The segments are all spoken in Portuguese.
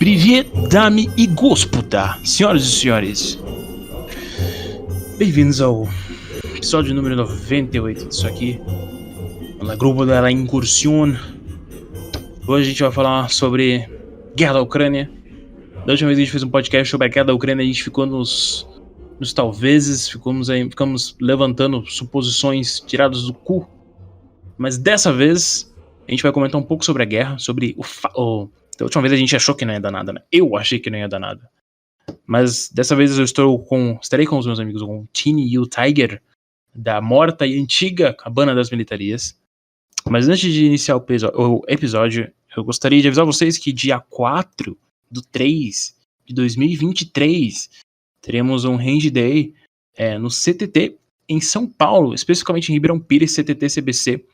Привет, dame e господа, senhoras e senhores. Bem-vindos ao episódio número 98 disso aqui, na grupo da Incursión. Hoje a gente vai falar sobre guerra da Ucrânia. Da última vez a gente fez um podcast sobre a guerra da Ucrânia, a gente ficou nos talvezes, ficamos levantando suposições tiradas do cu. Mas dessa vez a gente vai comentar um pouco sobre a guerra, sobre da última vez a gente achou que não ia dar nada, né? Eu achei que não ia dar nada. Mas dessa vez eu estarei com os meus amigos, com o Tini e o Tiger, da morta e antiga Cabana das Militarias. Mas antes de iniciar o episódio, eu gostaria de avisar vocês que dia 4/3/2023 teremos um Range Day no CTT em São Paulo, especificamente em Ribeirão Pires, CTT CBC.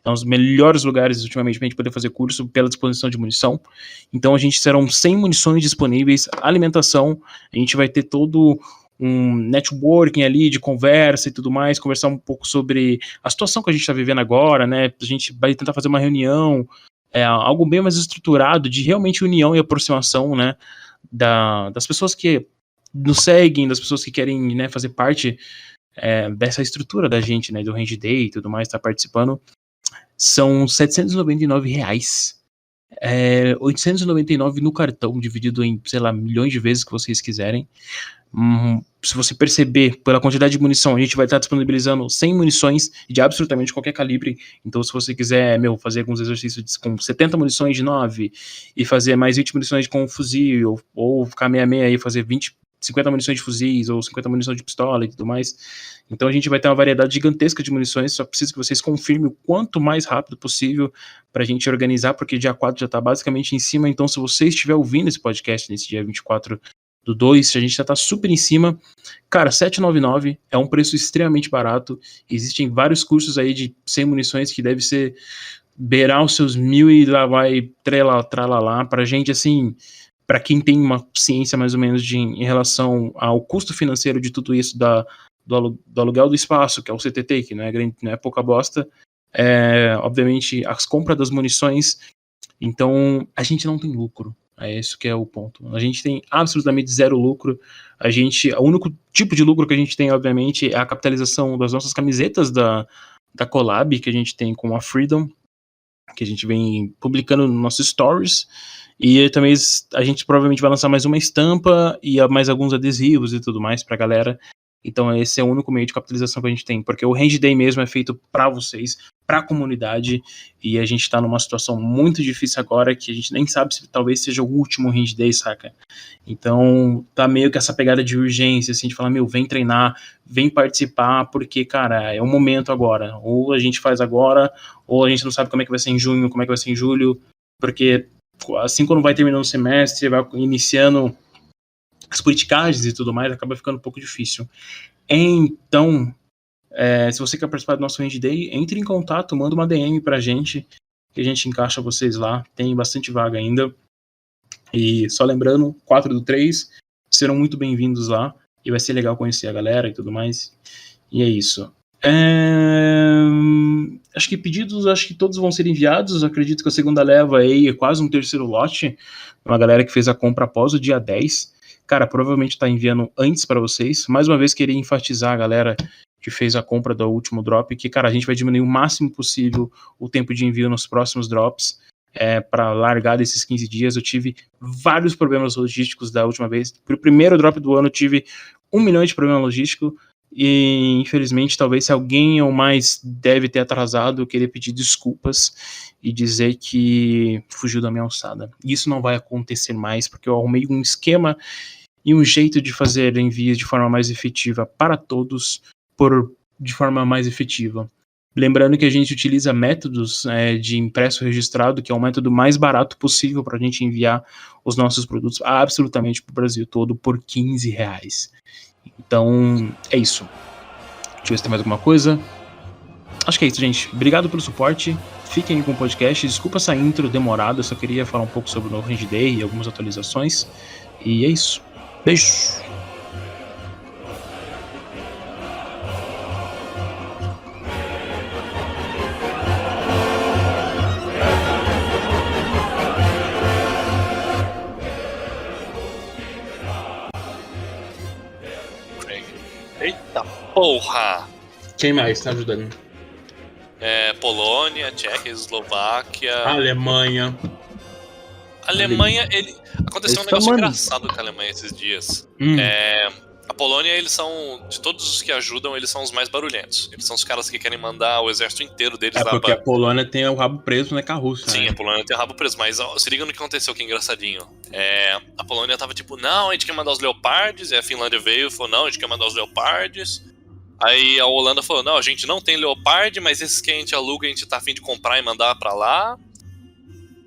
É um dos melhores lugares ultimamente pra gente poder fazer curso pela disposição de munição. Então serão 100 munições disponíveis, alimentação, a gente vai ter todo um networking ali de conversa e tudo mais, conversar um pouco sobre a situação que a gente está vivendo agora, né? A gente vai tentar fazer uma reunião, algo bem mais estruturado, de realmente união e aproximação, né? Das pessoas que nos seguem, das pessoas que querem, né, fazer parte dessa estrutura da gente, né? Do Range Day e tudo mais, tá participando. São R$799, 899 no cartão, dividido em, sei lá, milhões de vezes que vocês quiserem. Se você perceber, pela quantidade de munição, a gente vai estar disponibilizando 100 munições de absolutamente qualquer calibre. Então se você quiser, fazer alguns exercícios com 70 munições de 9 e fazer mais 20 munições com fuzil, ou ficar 66 e fazer 50 munições de fuzis ou 50 munições de pistola e tudo mais. Então a gente vai ter uma variedade gigantesca de munições, só preciso que vocês confirmem o quanto mais rápido possível pra gente organizar, porque dia 4 já tá basicamente em cima. Então se você estiver ouvindo esse podcast nesse dia 24/2, a gente já tá super em cima. Cara, R$799 é um preço extremamente barato. Existem vários cursos aí de 100 munições que deve ser beirar os seus 1.000 e lá vai tralalá. Pra gente, assim, pra quem tem uma ciência mais ou menos em relação ao custo financeiro de tudo isso, do aluguel do espaço, que é o CTT, que não é pouca bosta, obviamente as compras das munições. Então a gente não tem lucro, é isso que é o ponto. A gente tem absolutamente zero lucro. O único tipo de lucro que a gente tem, obviamente, é a capitalização das nossas camisetas da collab que a gente tem com a Freedom, que a gente vem publicando nos nossos stories. E também a gente provavelmente vai lançar mais uma estampa e mais alguns adesivos e tudo mais pra galera. Então esse é o único meio de capitalização que a gente tem, porque o Range Day mesmo é feito pra vocês, pra comunidade, e a gente tá numa situação muito difícil agora, que a gente nem sabe se talvez seja o último Range Day, saca? Então tá meio que essa pegada de urgência, assim, de falar, vem treinar, vem participar, porque, cara, é o momento agora. Ou a gente faz agora, ou a gente não sabe como é que vai ser em junho, como é que vai ser em julho, porque assim quando vai terminando o semestre, vai iniciando as politicagens e tudo mais, acaba ficando um pouco difícil. Então, se você quer participar do nosso Range Day, entre em contato, manda uma DM pra gente, que a gente encaixa vocês lá, tem bastante vaga ainda. E só lembrando, 4/3 serão muito bem-vindos lá, e vai ser legal conhecer a galera e tudo mais. E é isso. Acho que pedidos, todos vão ser enviados. Acredito que a segunda leva aí é quase um terceiro lote, uma galera que fez a compra após o dia 10. Cara, provavelmente tá enviando antes pra vocês. Mais uma vez, queria enfatizar a galera que fez a compra do último drop, que, cara, a gente vai diminuir o máximo possível o tempo de envio nos próximos drops, pra largar desses 15 dias. Eu tive vários problemas logísticos da última vez. Pro primeiro drop do ano, eu tive 1 milhão de problemas logísticos, e infelizmente, talvez se alguém ou mais deve ter atrasado, eu queria pedir desculpas e dizer que fugiu da minha alçada. Isso não vai acontecer mais, porque eu arrumei um esquema e um jeito de fazer envios de forma mais efetiva para todos, de forma mais efetiva. Lembrando que a gente utiliza métodos de impresso registrado, que é o método mais barato possível para a gente enviar os nossos produtos absolutamente para o Brasil todo por R$15. Então, é isso. Deixa eu ver se tem mais alguma coisa. Acho que é isso, gente. Obrigado pelo suporte. Fiquem aí com o podcast. Desculpa essa intro demorada, eu só queria falar um pouco sobre o novo Range Day e algumas atualizações. E é isso. Beijo! Eita porra! Quem mais tá ajudando? Polônia, Tchequia, Eslováquia. Alemanha. Alemanha, aconteceu um Eles tão negócio mandando. engraçado com a Alemanha esses dias. Hum. A Polônia, eles são, de todos os que ajudam, eles são os mais barulhentos. Eles são os caras que querem mandar o exército inteiro deles lá Porque pra... a Polônia tem o rabo preso, né, com a Rússia. Sim, né? a Polônia tem o rabo preso, mas ó, se liga no que aconteceu, que é engraçadinho. A Polônia tava tipo, não, a gente quer mandar os Leopards, e a Finlândia veio e falou, não, a gente quer mandar os Leopards. Aí a Holanda falou, não, a gente não tem Leopard, mas esses que a gente aluga, a gente tá a fim de comprar e mandar pra lá.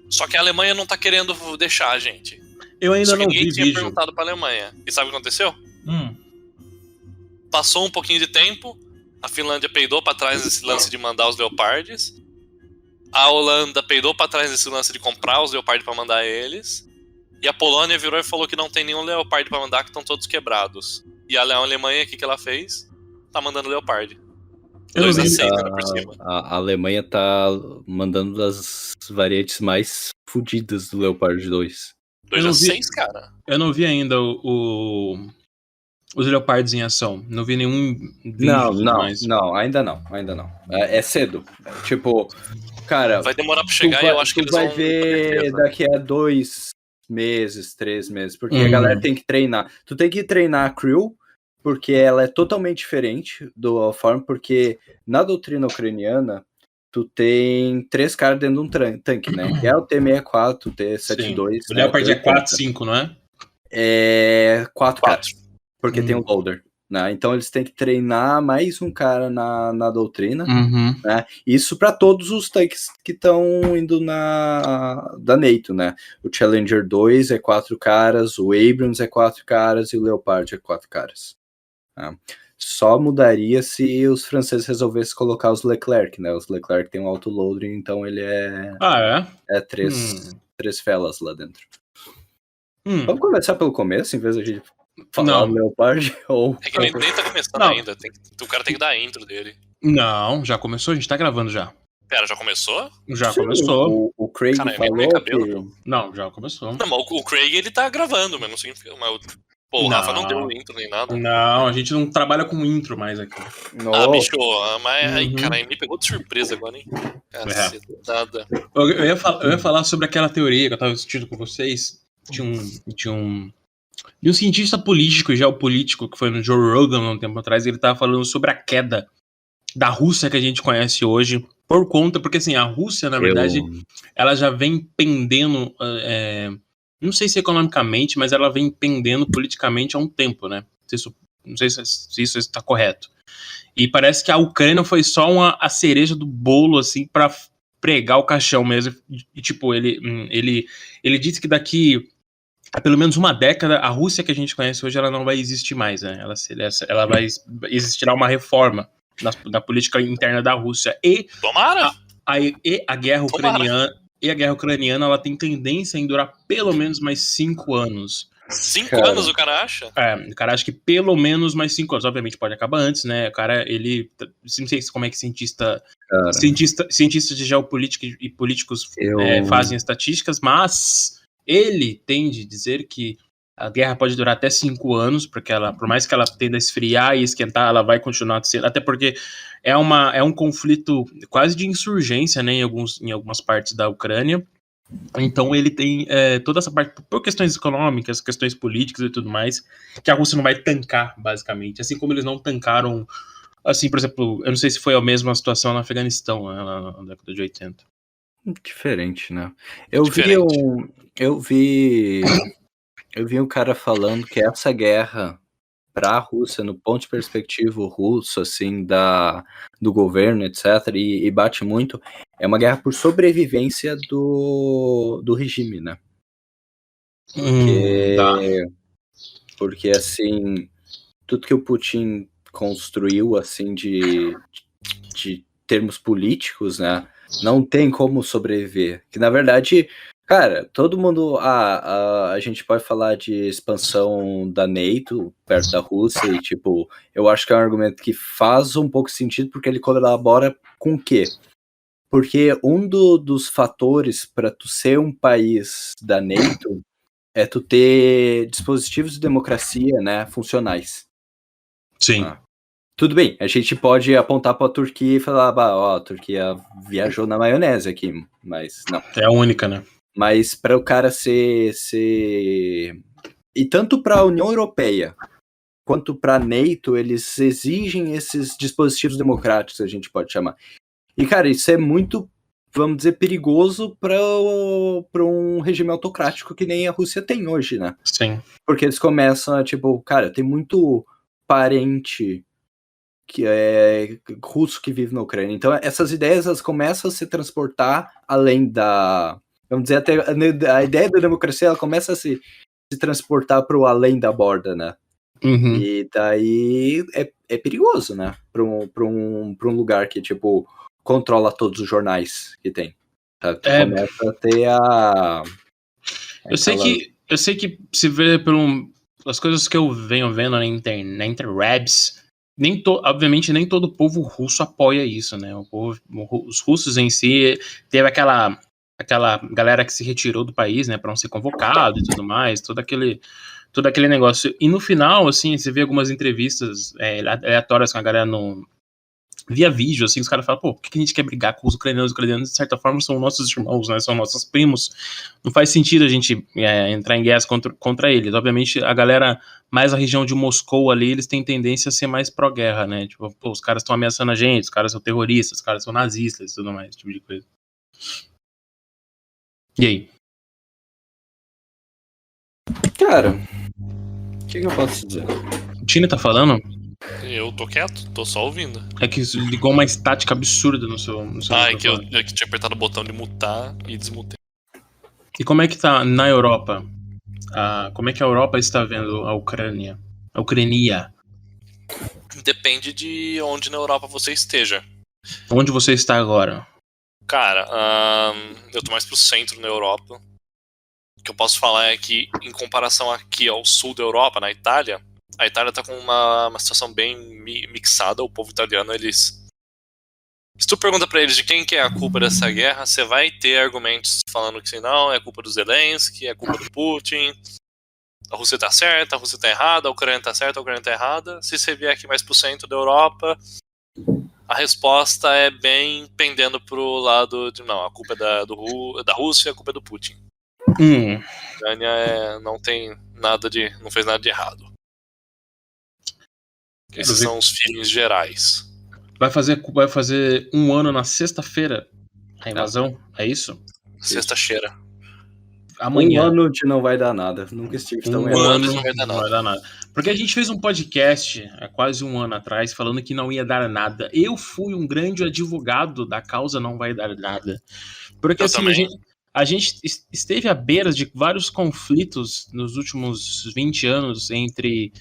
Só que a Alemanha não tá querendo deixar a gente. Eu ainda Só que não ninguém vi tinha vídeo. perguntado pra Alemanha. E sabe o que aconteceu? Passou um pouquinho de tempo, a Finlândia peidou pra trás nesse lance de mandar os Leopards. A Holanda peidou pra trás nesse lance de comprar os Leopards pra mandar eles. E a Polônia virou e falou que não tem nenhum Leopard pra mandar, que estão todos quebrados. E a Alemanha, o que ela fez? Tá mandando Leopard. Eu não 2 a vi. 6 ainda por cima. A Alemanha tá mandando das variantes mais fodidas do Leopard 2. 2 Eu a não vi. 6, cara. Eu não vi ainda os Leopards em ação. Não vi nenhum vídeo. Não, ainda não. É cedo. Tipo, cara, Vai demorar pra chegar e eu acho que eles vai vão... ver daqui a 2 meses, 3 meses, porque a galera tem que treinar. Tu tem que treinar a crew, porque ela é totalmente diferente do forma, porque na doutrina ucraniana tu tem 3 caras dentro de um tanque, né? Que é o T-64, o T-72. O Leopard é 4, 5, não é? É 4 caras, porque tem um loader, né? Então eles têm que treinar mais um cara na doutrina, né? Isso para todos os tanques que estão indo da NATO, né? O Challenger 2 é 4 caras, o Abrams é 4 caras e o Leopard é 4 caras. Né? Só mudaria se os franceses resolvessem colocar os Leclerc, né? Os Leclerc tem um autoloader, então ele é 3 felas lá dentro. Vamos começar pelo começo, em vez de a gente falar do Leopard? Ou... É que nem tá começando ainda. O cara tem que dar a intro dele. Não, já começou, a gente tá gravando já. Pera, já começou? Já começou. O Craig falou cabelo, que... Não, já começou. Não, mas o Craig, ele tá gravando mesmo, assim. Pô, o Rafa não deu intro nem nada. Não, a gente não trabalha com intro mais aqui. Bicho, mas aí, cara, me pegou de surpresa agora, hein? Cacetada. Eu ia falar sobre aquela teoria que eu tava assistindo com vocês, de um cientista político e geopolítico que foi no Joe Rogan um tempo atrás. Ele tava falando sobre a queda da Rússia que a gente conhece hoje, porque assim, a Rússia, na verdade, ela já vem pendendo, não sei se economicamente, mas ela vem pendendo politicamente há um tempo, né? Não sei se isso está correto. E parece que a Ucrânia foi só a cereja do bolo, assim, para pregar o caixão mesmo. E tipo, ele disse que daqui a pelo menos uma década, a Rússia que a gente conhece hoje, ela não vai existir mais, né? Ela vai existirá uma reforma na política interna da Rússia. E tomara! A guerra ucraniana, ucraniana, ela tem tendência em durar pelo menos mais 5 anos. 5 anos, o cara acha? O cara acha que pelo menos mais 5 anos. Obviamente pode acabar antes, né? O cara, não sei como é que cientistas de geopolítica e políticos fazem estatísticas, mas ele tende a dizer que a guerra pode durar até 5 anos, porque por mais que ela tenda a esfriar e esquentar, ela vai continuar sendo, até porque é um conflito quase de insurgência, né, em algumas partes da Ucrânia. Então ele tem toda essa parte, por questões econômicas, questões políticas e tudo mais, que a Rússia não vai tancar, basicamente. Assim como eles não tancaram, assim, por exemplo, eu não sei se foi a mesma situação no Afeganistão, né, na década de 80. Diferente, né? Eu vi um cara falando que essa guerra para a Rússia, no ponto de perspectiva russo, assim, do governo, etc., e bate muito, é uma guerra por sobrevivência do regime, né? Porque, assim, tudo que o Putin construiu, assim, de termos políticos, né, não tem como sobreviver. Que, na verdade, cara, todo mundo... a gente pode falar de expansão da NATO perto da Rússia e, tipo, eu acho que é um argumento que faz um pouco sentido, porque ele colabora com o quê? Porque um dos fatores para tu ser um país da NATO é tu ter dispositivos de democracia, né, funcionais. Sim. Tudo bem, a gente pode apontar para a Turquia e falar, a Turquia viajou na maionese aqui, mas não. É a única, né? Mas para o cara ser... E tanto para a União Europeia quanto para a NATO, eles exigem esses dispositivos democráticos, a gente pode chamar. E, cara, isso é muito, vamos dizer, perigoso para um regime autocrático que nem a Rússia tem hoje, né? Sim. Porque eles começam a, tipo, cara, tem muito parente que é russo que vive na Ucrânia. Então, essas ideias, elas começam a se transportar além da... Vamos dizer, até a ideia da democracia, ela começa a se transportar para o além da borda, né? Uhum. E daí é perigoso, né? Para um lugar que, tipo, controla todos os jornais que tem. Tá? Começa a ter Eu sei que se vê pelas coisas que eu venho vendo na interwebs, obviamente nem todo o povo russo apoia isso, né? Os russos em si, teve aquela galera que se retirou do país, né, para não ser convocado e tudo mais, todo aquele negócio. E no final, assim, você vê algumas entrevistas aleatórias com a galera via vídeo, assim, os caras falam, pô, por que a gente quer brigar com os ucranianos? Os ucranianos, de certa forma, são nossos irmãos, né, são nossos primos. Não faz sentido a gente entrar em guerras contra eles. Obviamente, a galera mais a região de Moscou ali, eles têm tendência a ser mais pró-guerra, né, tipo, pô, os caras estão ameaçando a gente, os caras são terroristas, os caras são nazistas e tudo mais, esse tipo de coisa. E aí? Cara, o que eu posso dizer? O Tini tá falando? Eu tô quieto, tô só ouvindo. É que ligou uma estática absurda no seu é que eu tinha apertado o botão de mutar e desmutei. E como é que tá na Europa? Como é que a Europa está vendo a Ucrânia? A Ucrânia? Depende de onde na Europa você esteja. Onde você está agora? Cara, eu tô mais pro centro na Europa. O que eu posso falar é que, em comparação aqui ao sul da Europa, na Itália, a Itália tá com uma situação bem mixada. O povo italiano, eles... Se tu pergunta pra eles de quem que é a culpa dessa guerra, você vai ter argumentos falando que não, é culpa do Zelensky, é culpa do Putin, a Rússia tá certa, a Rússia tá errada, a Ucrânia tá certa, a Ucrânia tá errada. Se você vier aqui mais pro centro da Europa, a resposta é bem pendendo pro lado de não, a culpa é da Rússia, a culpa é do Putin. A Ucrânia não fez nada de errado. Esses são os feelings gerais. Vai fazer um ano na sexta-feira a invasão? É isso? Sexta-feira. Amanhã. Um ano de não vai dar nada. Nunca estive tão errado. Um ano não vai dar nada. Porque a gente fez um podcast há quase um ano atrás falando que não ia dar nada. Eu fui um grande advogado da causa não vai dar nada. Porque assim, a gente esteve à beira de vários conflitos nos últimos 20 anos entre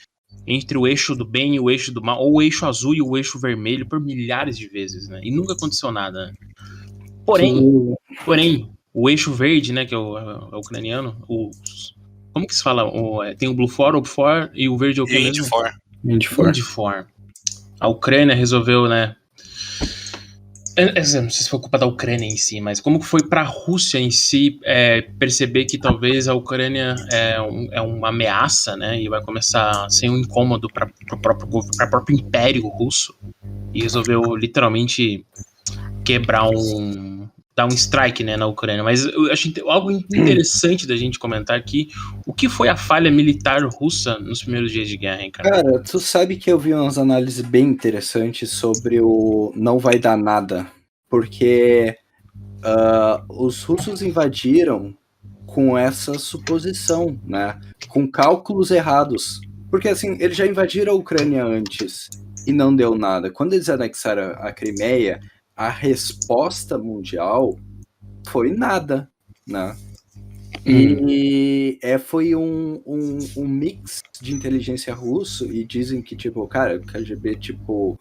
o eixo do bem e o eixo do mal, ou o eixo azul e o eixo vermelho por milhares de vezes, né? E nunca aconteceu nada. Né? Porém, o eixo verde, né, que é o ucraniano, como que se fala? Tem o Blue 4, o Blue e o verde é o que mesmo? Indy4. A Ucrânia resolveu, né? Não sei se foi culpa da Ucrânia em si, mas como foi para a Rússia em si perceber que talvez a Ucrânia é uma ameaça, né? E vai começar a ser um incômodo para o próprio império russo e resolveu literalmente dar um strike, né, na Ucrânia. Mas eu acho algo interessante da gente comentar aqui, o que foi a falha militar russa nos primeiros dias de guerra, hein, cara? Cara, tu sabe que eu vi umas análises bem interessantes sobre o não vai dar nada, porque os russos invadiram com essa suposição, né, com cálculos errados, porque assim, eles já invadiram a Ucrânia antes e não deu nada. Quando eles anexaram a Crimeia, a resposta mundial foi nada, né? E foi um mix de inteligência russo, e dizem que, tipo, cara, o KGB, tipo,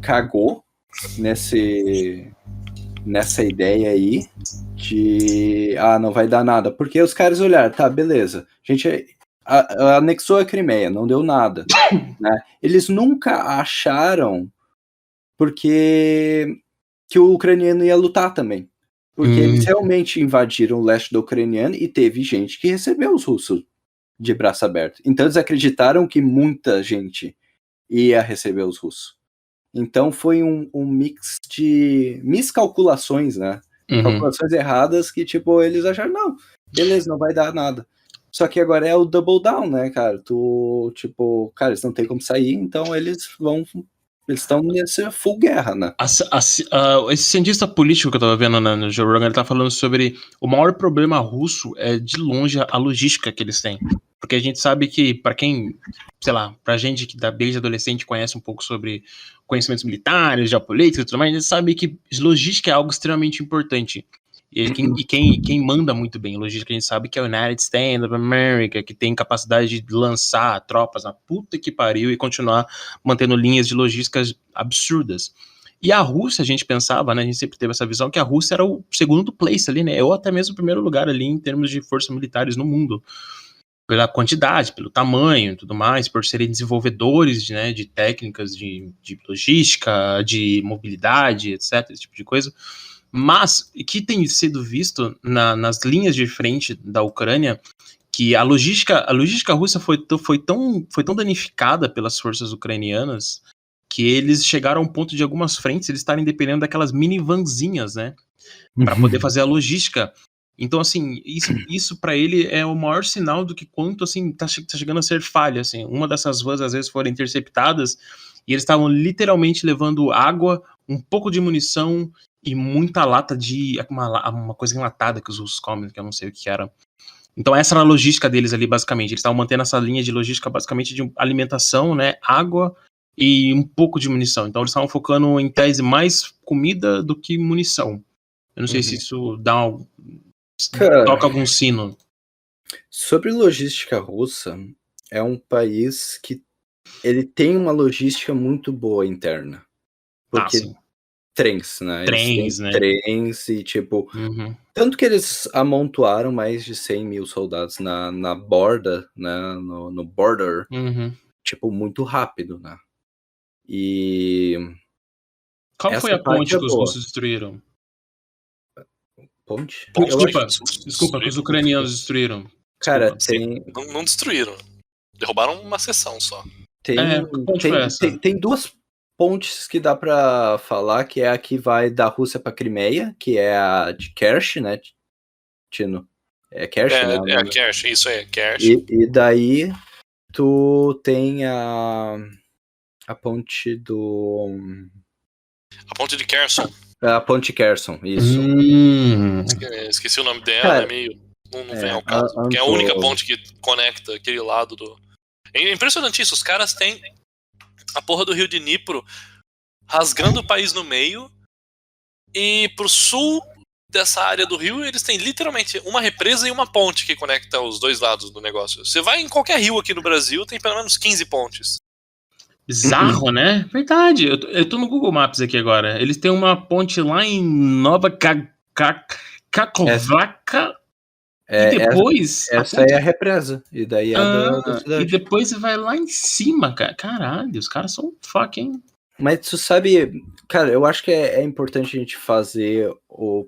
cagou nessa ideia aí de, não vai dar nada, porque os caras olharam, tá, beleza, a gente anexou a Crimeia, não deu nada, né? Eles nunca acharam que o ucraniano ia lutar também. Porque eles realmente invadiram o leste do ucraniano e teve gente que recebeu os russos de braço aberto. Então eles acreditaram que muita gente ia receber os russos. Então foi um mix de miscalculações, né? Calculações erradas que, tipo, eles acharam, não, beleza, não vai dar nada. Só que agora é o double down, né, cara? Tipo, cara, eles não tem como sair, então eles estão nessa full guerra, né? Esse cientista político que eu tava vendo no Joe Rogan, ele tá falando sobre o maior problema russo é, de longe, a logística que eles têm. Porque a gente sabe que, pra quem, sei lá, pra gente que desde adolescente conhece um pouco sobre conhecimentos militares, geopolítica e tudo mais, a gente sabe que logística é algo extremamente importante. E quem manda muito bem logística, a gente sabe que é o United States of America, que tem capacidade de lançar tropas na puta que pariu e continuar mantendo linhas de logísticas absurdas. E a Rússia, a gente pensava, né, a gente sempre teve essa visão que a Rússia era o segundo place ali, né, ou até mesmo o primeiro lugar ali em termos de forças militares no mundo. Pela quantidade, pelo tamanho e tudo mais, por serem desenvolvedores de técnicas de logística, de mobilidade, etc., esse tipo de coisa. Mas, o que tem sido visto nas linhas de frente da Ucrânia, que a logística russa foi tão danificada pelas forças ucranianas, que eles chegaram a um ponto de algumas frentes eles estarem dependendo daquelas minivanzinhas, né, para poder fazer a logística. Então, assim, isso para ele é o maior sinal do que quanto, assim, tá chegando a ser falha, assim. Uma dessas vans, às vezes, foram interceptadas e eles estavam literalmente levando água, um pouco de munição e muita lata de... uma coisa enlatada que os russos comem, que eu não sei o que era. Então essa era a logística deles ali, basicamente. Eles estavam mantendo essa linha de logística, basicamente, de alimentação, né, água e um pouco de munição. Então eles estavam focando, em tese, mais comida do que munição. Eu não sei se isso toca algum sino. Sobre logística russa, é um país que ele tem uma logística muito boa interna. Porque trens, né? Trens e, tipo... Tanto que eles amontoaram mais de 100 mil soldados na borda, né? No border. Tipo, muito rápido, né? E... Qual foi a ponte que os russos destruíram? Ponte? Desculpa, que os ucranianos destruíram. Cara, Não destruíram. Derrubaram uma seção só. Tem duas pontes que dá pra falar, que é a que vai da Rússia pra Crimeia, que é a de Kerch, né, Tino? É Kerch, né? É a Kerch, isso aí, Kerch. E daí tu tem a ponte do... A ponte de Kherson. A ponte Kherson, isso. Esqueci o nome dela, cara, é meio... Não vem ao caso. Que é a única ponte que conecta aquele lado do... É impressionante isso, os caras têm a porra do rio de Dnipro rasgando o país no meio, e pro sul dessa área do rio eles têm literalmente uma represa e uma ponte que conecta os dois lados do negócio. Você vai em qualquer rio aqui no Brasil, tem pelo menos 15 pontes. Bizarro, né? Verdade. Eu tô no Google Maps aqui agora. Eles têm uma ponte lá em Nova Kakhovka. E depois... Essa é a represa. E daí é da cidade. E depois vai lá em cima, cara. Caralho, os caras são fucking... Mas tu sabe... Cara, eu acho que é importante a gente fazer...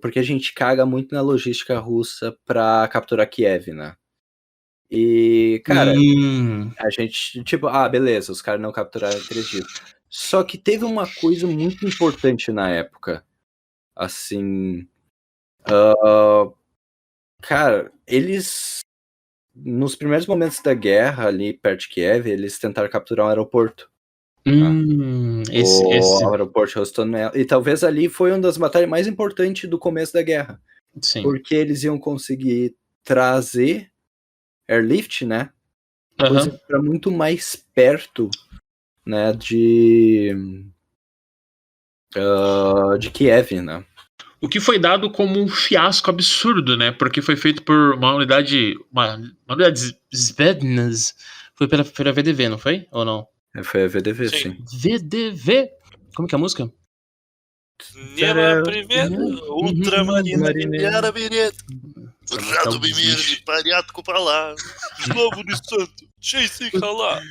Porque a gente caga muito na logística russa pra capturar Kiev, né? E, cara, a gente, tipo, beleza, os caras não capturaram em 3 dias. Só que teve uma coisa muito importante na época. Assim... cara, eles... Nos primeiros momentos da guerra, ali perto de Kiev, eles tentaram capturar um aeroporto. O aeroporto Rostomel. E talvez ali foi uma das batalhas mais importantes do começo da guerra. Sim. Porque eles iam conseguir trazer airlift, né? Coisa para muito mais perto, né? De Kiev, né? O que foi dado como um fiasco absurdo, né? Porque foi feito por uma unidade Zvezdas. Foi pela VDV, não foi? Ou não? Foi a VDV, sim. VDV? Como que é a música? Ultramarina, Rado Bimir, Pariático pra lá, Slovo de Santo, Cheicinca lá.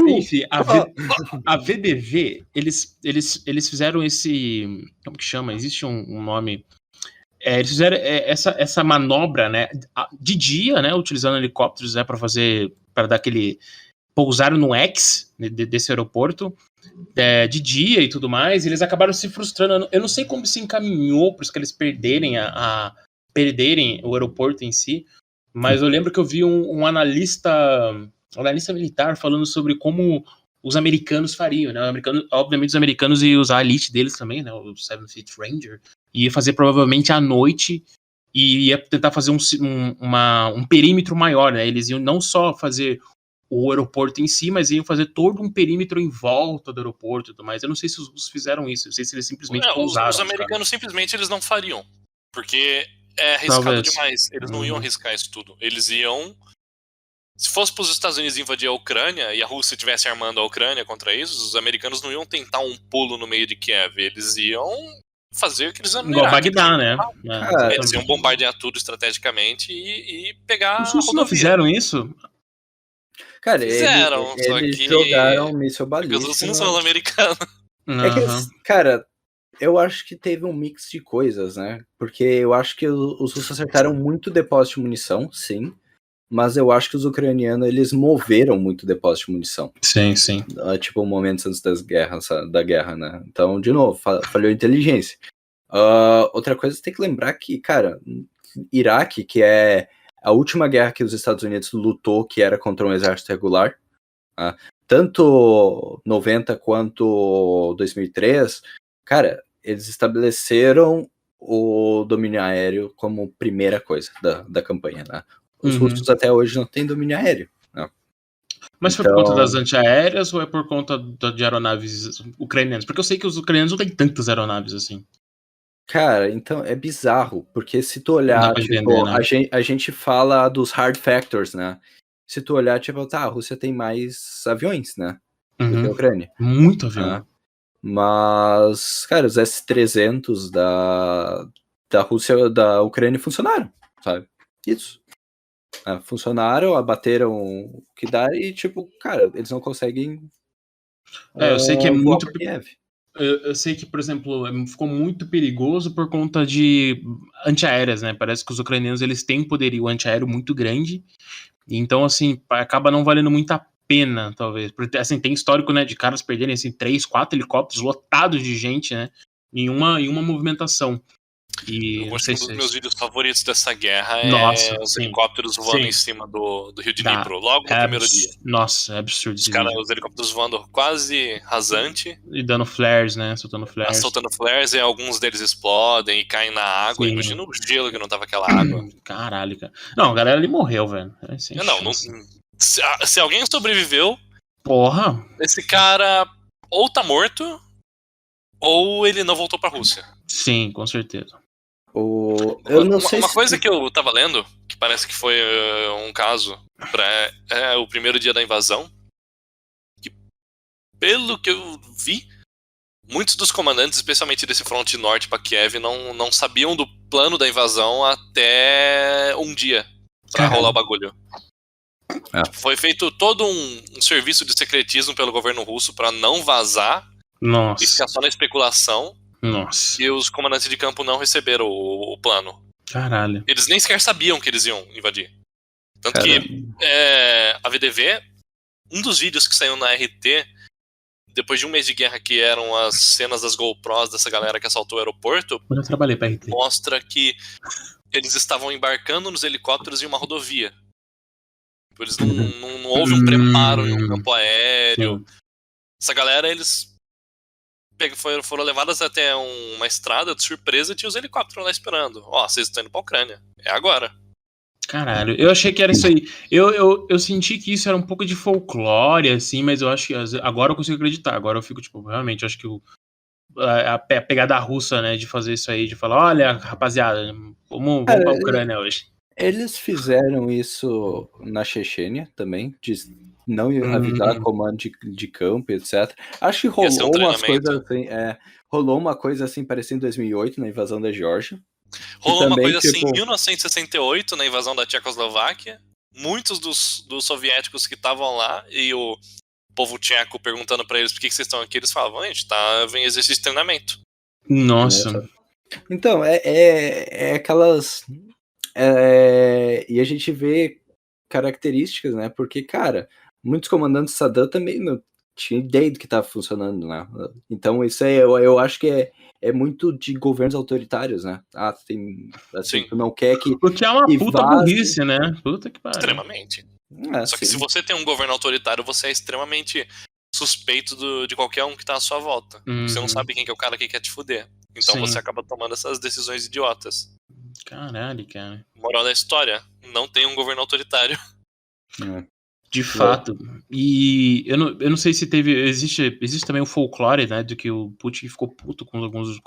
Enfim, a VDV, eles fizeram esse... Como que chama? Existe um nome... eles fizeram essa manobra, né? De dia, né? Utilizando helicópteros, né? Para dar aquele pousaram no X desse aeroporto de dia e tudo mais, e eles acabaram se frustrando. Eu não sei como se encaminhou para os caras perderem o aeroporto em si, mas eu lembro que eu vi um analista militar falando sobre como os americanos fariam, né? Obviamente os americanos iam usar a elite deles também, né? O 7th Ranger, ia fazer provavelmente à noite e ia tentar fazer um perímetro maior, né? Eles iam não só fazer o aeroporto em si, mas iam fazer todo um perímetro em volta do aeroporto e tudo mais. Eu não sei se os russos fizeram isso, eu não sei se eles simplesmente pousaram. Os americanos simplesmente eles não fariam, porque é arriscado Talvez. demais. Eles não iam arriscar isso tudo. Eles iam... Se fosse para os Estados Unidos invadir a Ucrânia e a Rússia estivesse armando a Ucrânia contra isso, os americanos não iam tentar um pulo no meio de Kiev. Eles iam fazer o que eles iam igual Bagdá, né? Eles iam bombardear tudo estrategicamente e pegar os russos não fizeram isso? Cara, fizeram, eles só que jogaram míssil porque os balístico. russos não são americanos. Cara, eu acho que teve um mix de coisas, né? Porque eu acho que os russos acertaram muito depósito de munição, sim. Mas eu acho que os ucranianos, eles moveram muito depósito de munição. Sim. Tipo, momentos antes da guerra, né? Então, de novo, falhou a inteligência. Outra coisa, você tem que lembrar que, cara, Iraque, que é a última guerra que os Estados Unidos lutou, que era contra um exército regular, tanto 90 quanto 2003, cara, eles estabeleceram o domínio aéreo como primeira coisa da campanha, né? Os russos até hoje não têm domínio aéreo. Né? Mas foi por conta das antiaéreas ou é por conta de aeronaves ucranianas? Porque eu sei que os ucranianos não têm tantas aeronaves assim. Cara, então é bizarro, porque se tu olhar, tipo, entender, né? a gente fala dos hard factors, né? Se tu olhar, tipo, a Rússia tem mais aviões, né? Do que a Ucrânia. Muito avião. Mas, cara, os S-300 da Rússia, da Ucrânia funcionaram, sabe? Isso. Funcionaram, abateram o que dá e, tipo, cara, eles não conseguem. Eu sei que é muito. Eu sei que, por exemplo, ficou muito perigoso por conta de antiaéreas, né? Parece que os ucranianos eles têm poderio antiaéreo muito grande. Então, assim, acaba não valendo muito a pena, talvez. Porque, assim, tem histórico, né, de caras perderem, assim, 3, 4 helicópteros lotados de gente, né? Em uma movimentação. E eu acho que um dos meus vídeos favoritos dessa guerra os helicópteros voando em cima do Rio de Dnipro, logo no primeiro dia. Nossa, é absurdo. Os helicópteros voando quase rasante. E dando flares, né? Soltando flares e alguns deles explodem e caem na água. Sim. Imagina o gelo que não tava aquela água. Caralho, cara. Não, a galera ali morreu, velho. Se alguém sobreviveu, porra, esse cara ou tá morto ou ele não voltou pra Rússia. Sim, com certeza. Eu não sei uma coisa que eu tava lendo, que parece que foi um caso pra o primeiro dia da invasão, que pelo que eu vi, muitos dos comandantes, especialmente desse fronte norte pra Kiev, não sabiam do plano da invasão até um dia pra rolar o bagulho. Foi feito todo um serviço de secretismo pelo governo russo pra não vazar e ficar só na especulação. Nossa. E os comandantes de campo não receberam o plano. Caralho. Eles nem sequer sabiam que eles iam invadir. Tanto que a VDV, um dos vídeos que saiu na RT, depois de um mês de guerra, que eram as cenas das GoPros dessa galera que assaltou o aeroporto, eu trabalhei pra RT, mostra que eles estavam embarcando nos helicópteros em uma rodovia. Eles não houve um preparo em um campo aéreo. Essa galera, eles foram levadas até uma estrada de surpresa e tinha os helicópteros lá esperando. Vocês estão indo pra Ucrânia. É agora. Caralho, eu achei que era isso aí. Eu senti que isso era um pouco de folclore, assim, mas eu acho que agora eu consigo acreditar. Agora eu fico, tipo, realmente, eu acho que a pegada russa, né, de fazer isso aí, de falar, olha, rapaziada, vamos pra Ucrânia hoje. Eles fizeram isso na Chechênia também, de não avisar comando de campo, etc. Acho que rolou umas coisas assim, rolou uma coisa assim parecida em 2008, na invasão da Geórgia. Rolou uma coisa assim em 1968, na invasão da Tchecoslováquia. Muitos dos soviéticos que estavam lá e o povo tcheco perguntando pra eles por que vocês estão aqui, eles falavam, a gente em exercício de treinamento. Nossa. Então, é aquelas... e a gente vê características, né? Porque, cara, muitos comandantes Saddam também não tinha ideia do que estava funcionando, né? Então isso aí eu acho que é muito de governos autoritários, né? Tem, assim, tu não quer que... O que é uma puta burrice, né? Puta que pariu. Extremamente. Só que sim. se você tem um governo autoritário, você é extremamente suspeito de qualquer um que tá à sua volta. Você não sabe quem que é o cara que quer te fuder. Então você acaba tomando essas decisões idiotas. Caralho, cara. Moral da história, não tem um governo autoritário. De fato. E eu não sei se existe também o folclore, né, de que o Putin ficou puto com alguns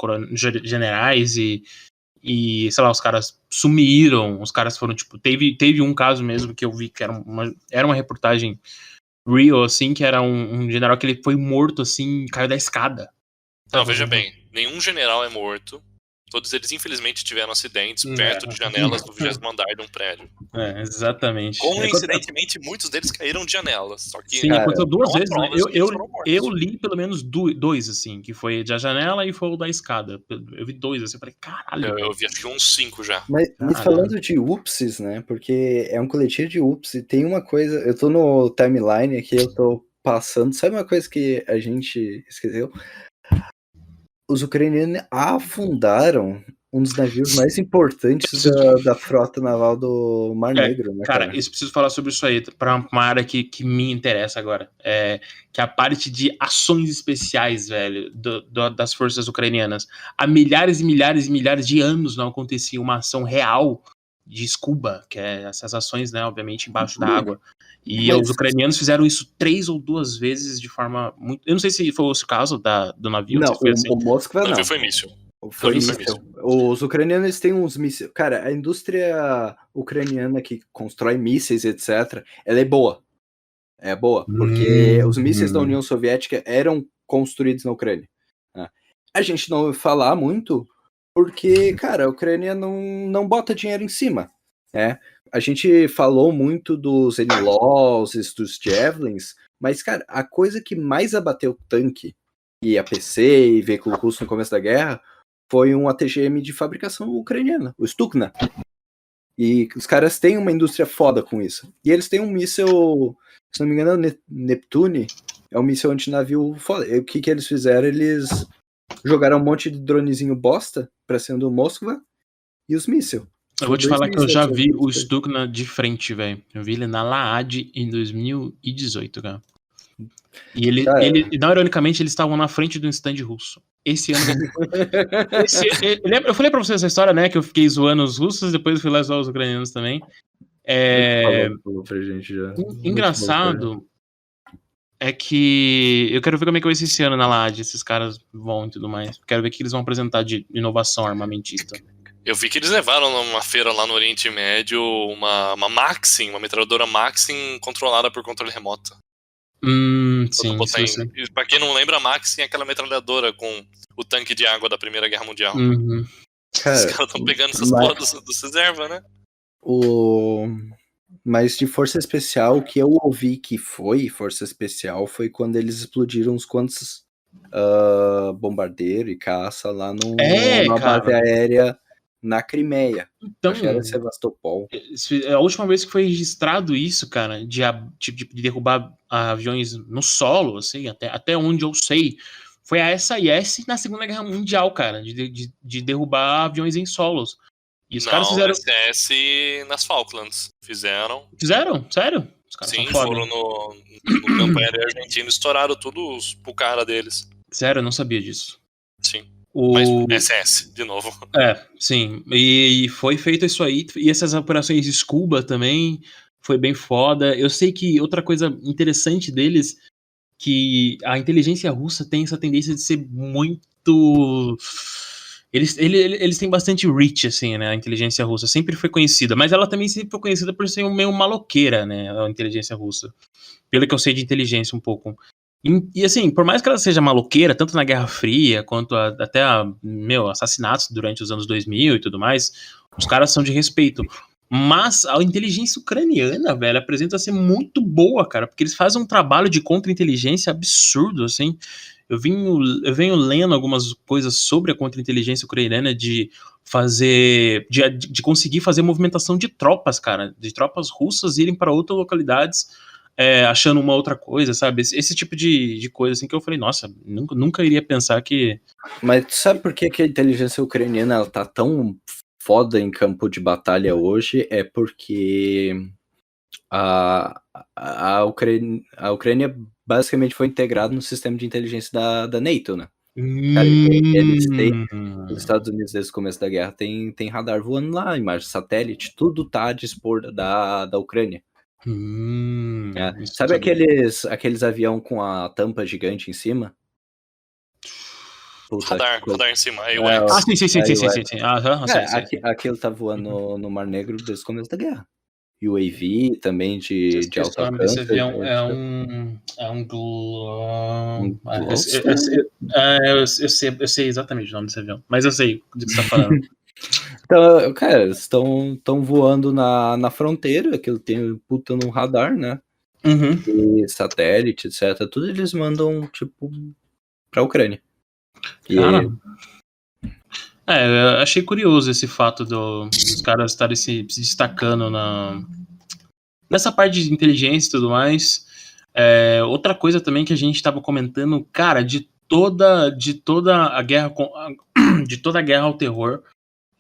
generais e sei lá, os caras sumiram, os caras foram, tipo, teve um caso mesmo que eu vi que era uma reportagem real, assim, que era um general que ele foi morto, assim, caiu da escada. Não, veja bem, nenhum general é morto. Todos eles, infelizmente, tiveram acidentes perto de janelas do 20º andar de um prédio. Exatamente. Coincidentemente, muitos deles caíram de janelas. Só que, sim, aconteceu duas vezes, né? Eu li li pelo menos dois, assim, que foi da janela e foi o da escada. Eu vi dois, assim, eu falei, caralho. Eu vi acho que uns 5 já. Mas falando de UPSs, né? Porque é um coletivo de UPS, e tem uma coisa, eu tô no timeline aqui, eu tô passando, sabe uma coisa que a gente esqueceu? Os ucranianos afundaram um dos navios mais importantes da frota naval do Mar Negro, né, cara? Eu preciso falar sobre isso aí, pra uma área que me interessa agora. Que é a parte de ações especiais, velho, das forças ucranianas. Há milhares e milhares e milhares de anos não acontecia uma ação real de scuba, que é essas ações, né, obviamente, embaixo da água. E os ucranianos fizeram isso 3 ou 2 vezes de forma muito... Eu não sei se foi o caso do navio. Não, foi assim. O Moskva não. O navio foi míssil. Foi míssil. Os ucranianos têm uns mísseis. Cara, a indústria ucraniana que constrói mísseis, etc., ela é boa. É boa, porque os mísseis da União Soviética eram construídos na Ucrânia. Né? A gente não vai falar muito, porque, cara, a Ucrânia não bota dinheiro em cima. Né? A gente falou muito dos NLAWs, dos Javelins, mas, cara, a coisa que mais abateu tanque e APC e veículo russo no começo da guerra foi um ATGM de fabricação ucraniana, o Stukna. E os caras têm uma indústria foda com isso. E eles têm um míssil, se não me engano, Neptune, é um míssil antinavio foda. E o que eles fizeram? Eles jogaram um monte de dronezinho bosta pra cima do Moskva e os mísseis. Eu vou te falar que eu já vi o Stukna de frente, velho. Eu vi ele na Laad em 2018, cara. E não ironicamente, eles estavam na frente do stand russo. Esse ano. Eu falei pra vocês essa história, né? Que eu fiquei zoando os russos, depois eu fui lá zoar os ucranianos também. Falou pra gente já. Engraçado é que eu quero ver como é que vai ser esse ano na LAD, esses caras vão e tudo mais. Quero ver o que eles vão apresentar de inovação armamentista. Eu vi que eles levaram numa feira lá no Oriente Médio uma Maxim, uma metralhadora Maxim controlada por controle remoto. Sim. Pra quem não lembra, a Maxim é aquela metralhadora com o tanque de água da Primeira Guerra Mundial. Cara, os caras estão pegando essas porra dos reserva, né? Mas de força especial, o que eu ouvi que foi força especial foi quando eles explodiram uns quantos bombardeiro e caça lá numa base aérea na Crimeia. Então, acho que era Sevastopol. A última vez que foi registrado isso, cara, de derrubar aviões no solo, assim, até onde eu sei, foi a SIS na Segunda Guerra Mundial, cara, de derrubar aviões em solos. E os caras fizeram... SS nas Falklands. Fizeram? Sério? Os caras sim, foram no campo aéreo argentino e estouraram tudo pro cara deles. Sério, eu não sabia disso. Sim. Mas SS, de novo. Sim. E foi feito isso aí. E essas operações de Scuba também foi bem foda. Eu sei que outra coisa interessante deles, que a inteligência russa tem essa tendência de ser muito... Eles têm bastante reach, assim, né? A inteligência russa sempre foi conhecida, mas ela também sempre foi conhecida por ser meio maloqueira, né? A inteligência russa. Pelo que eu sei de inteligência um pouco. E assim, por mais que ela seja maloqueira, tanto na Guerra Fria, quanto até assassinatos durante os anos 2000 e tudo mais, os caras são de respeito. Mas a inteligência ucraniana, velho, apresenta ser muito boa, cara, porque eles fazem um trabalho de contra-inteligência absurdo, assim. Eu venho lendo algumas coisas sobre a contra-inteligência ucraniana de conseguir fazer movimentação de tropas, cara, de tropas russas irem para outras localidades achando uma outra coisa, sabe? Esse tipo de coisa, assim, que eu falei, nossa, nunca iria pensar que... Mas sabe por que a inteligência ucraniana ela tá tão foda em campo de batalha hoje? É porque a Ucrânia basicamente foi integrada no sistema de inteligência da NATO, né? Cara, eles têm... Os Estados Unidos, desde o começo da guerra, tem radar voando lá, imagem satélite, tudo tá a dispor da Ucrânia. Sabe aqueles avião com a tampa gigante em cima? Radar em cima, aí sim. Aquilo tá voando no Mar Negro desde o começo da guerra. UAV também de alto alcance. Esse avião eu sei exatamente o nome desse avião, mas eu sei do que você tá falando. Então, cara, eles estão voando na fronteira, aquilo tem puta no radar, né? E satélite, etc. Tudo eles mandam, tipo, pra Ucrânia. Cara, eu achei curioso esse fato dos caras estarem se destacando nessa parte de inteligência e tudo mais. Outra coisa também que a gente estava comentando, cara, de toda a guerra de toda a guerra ao terror,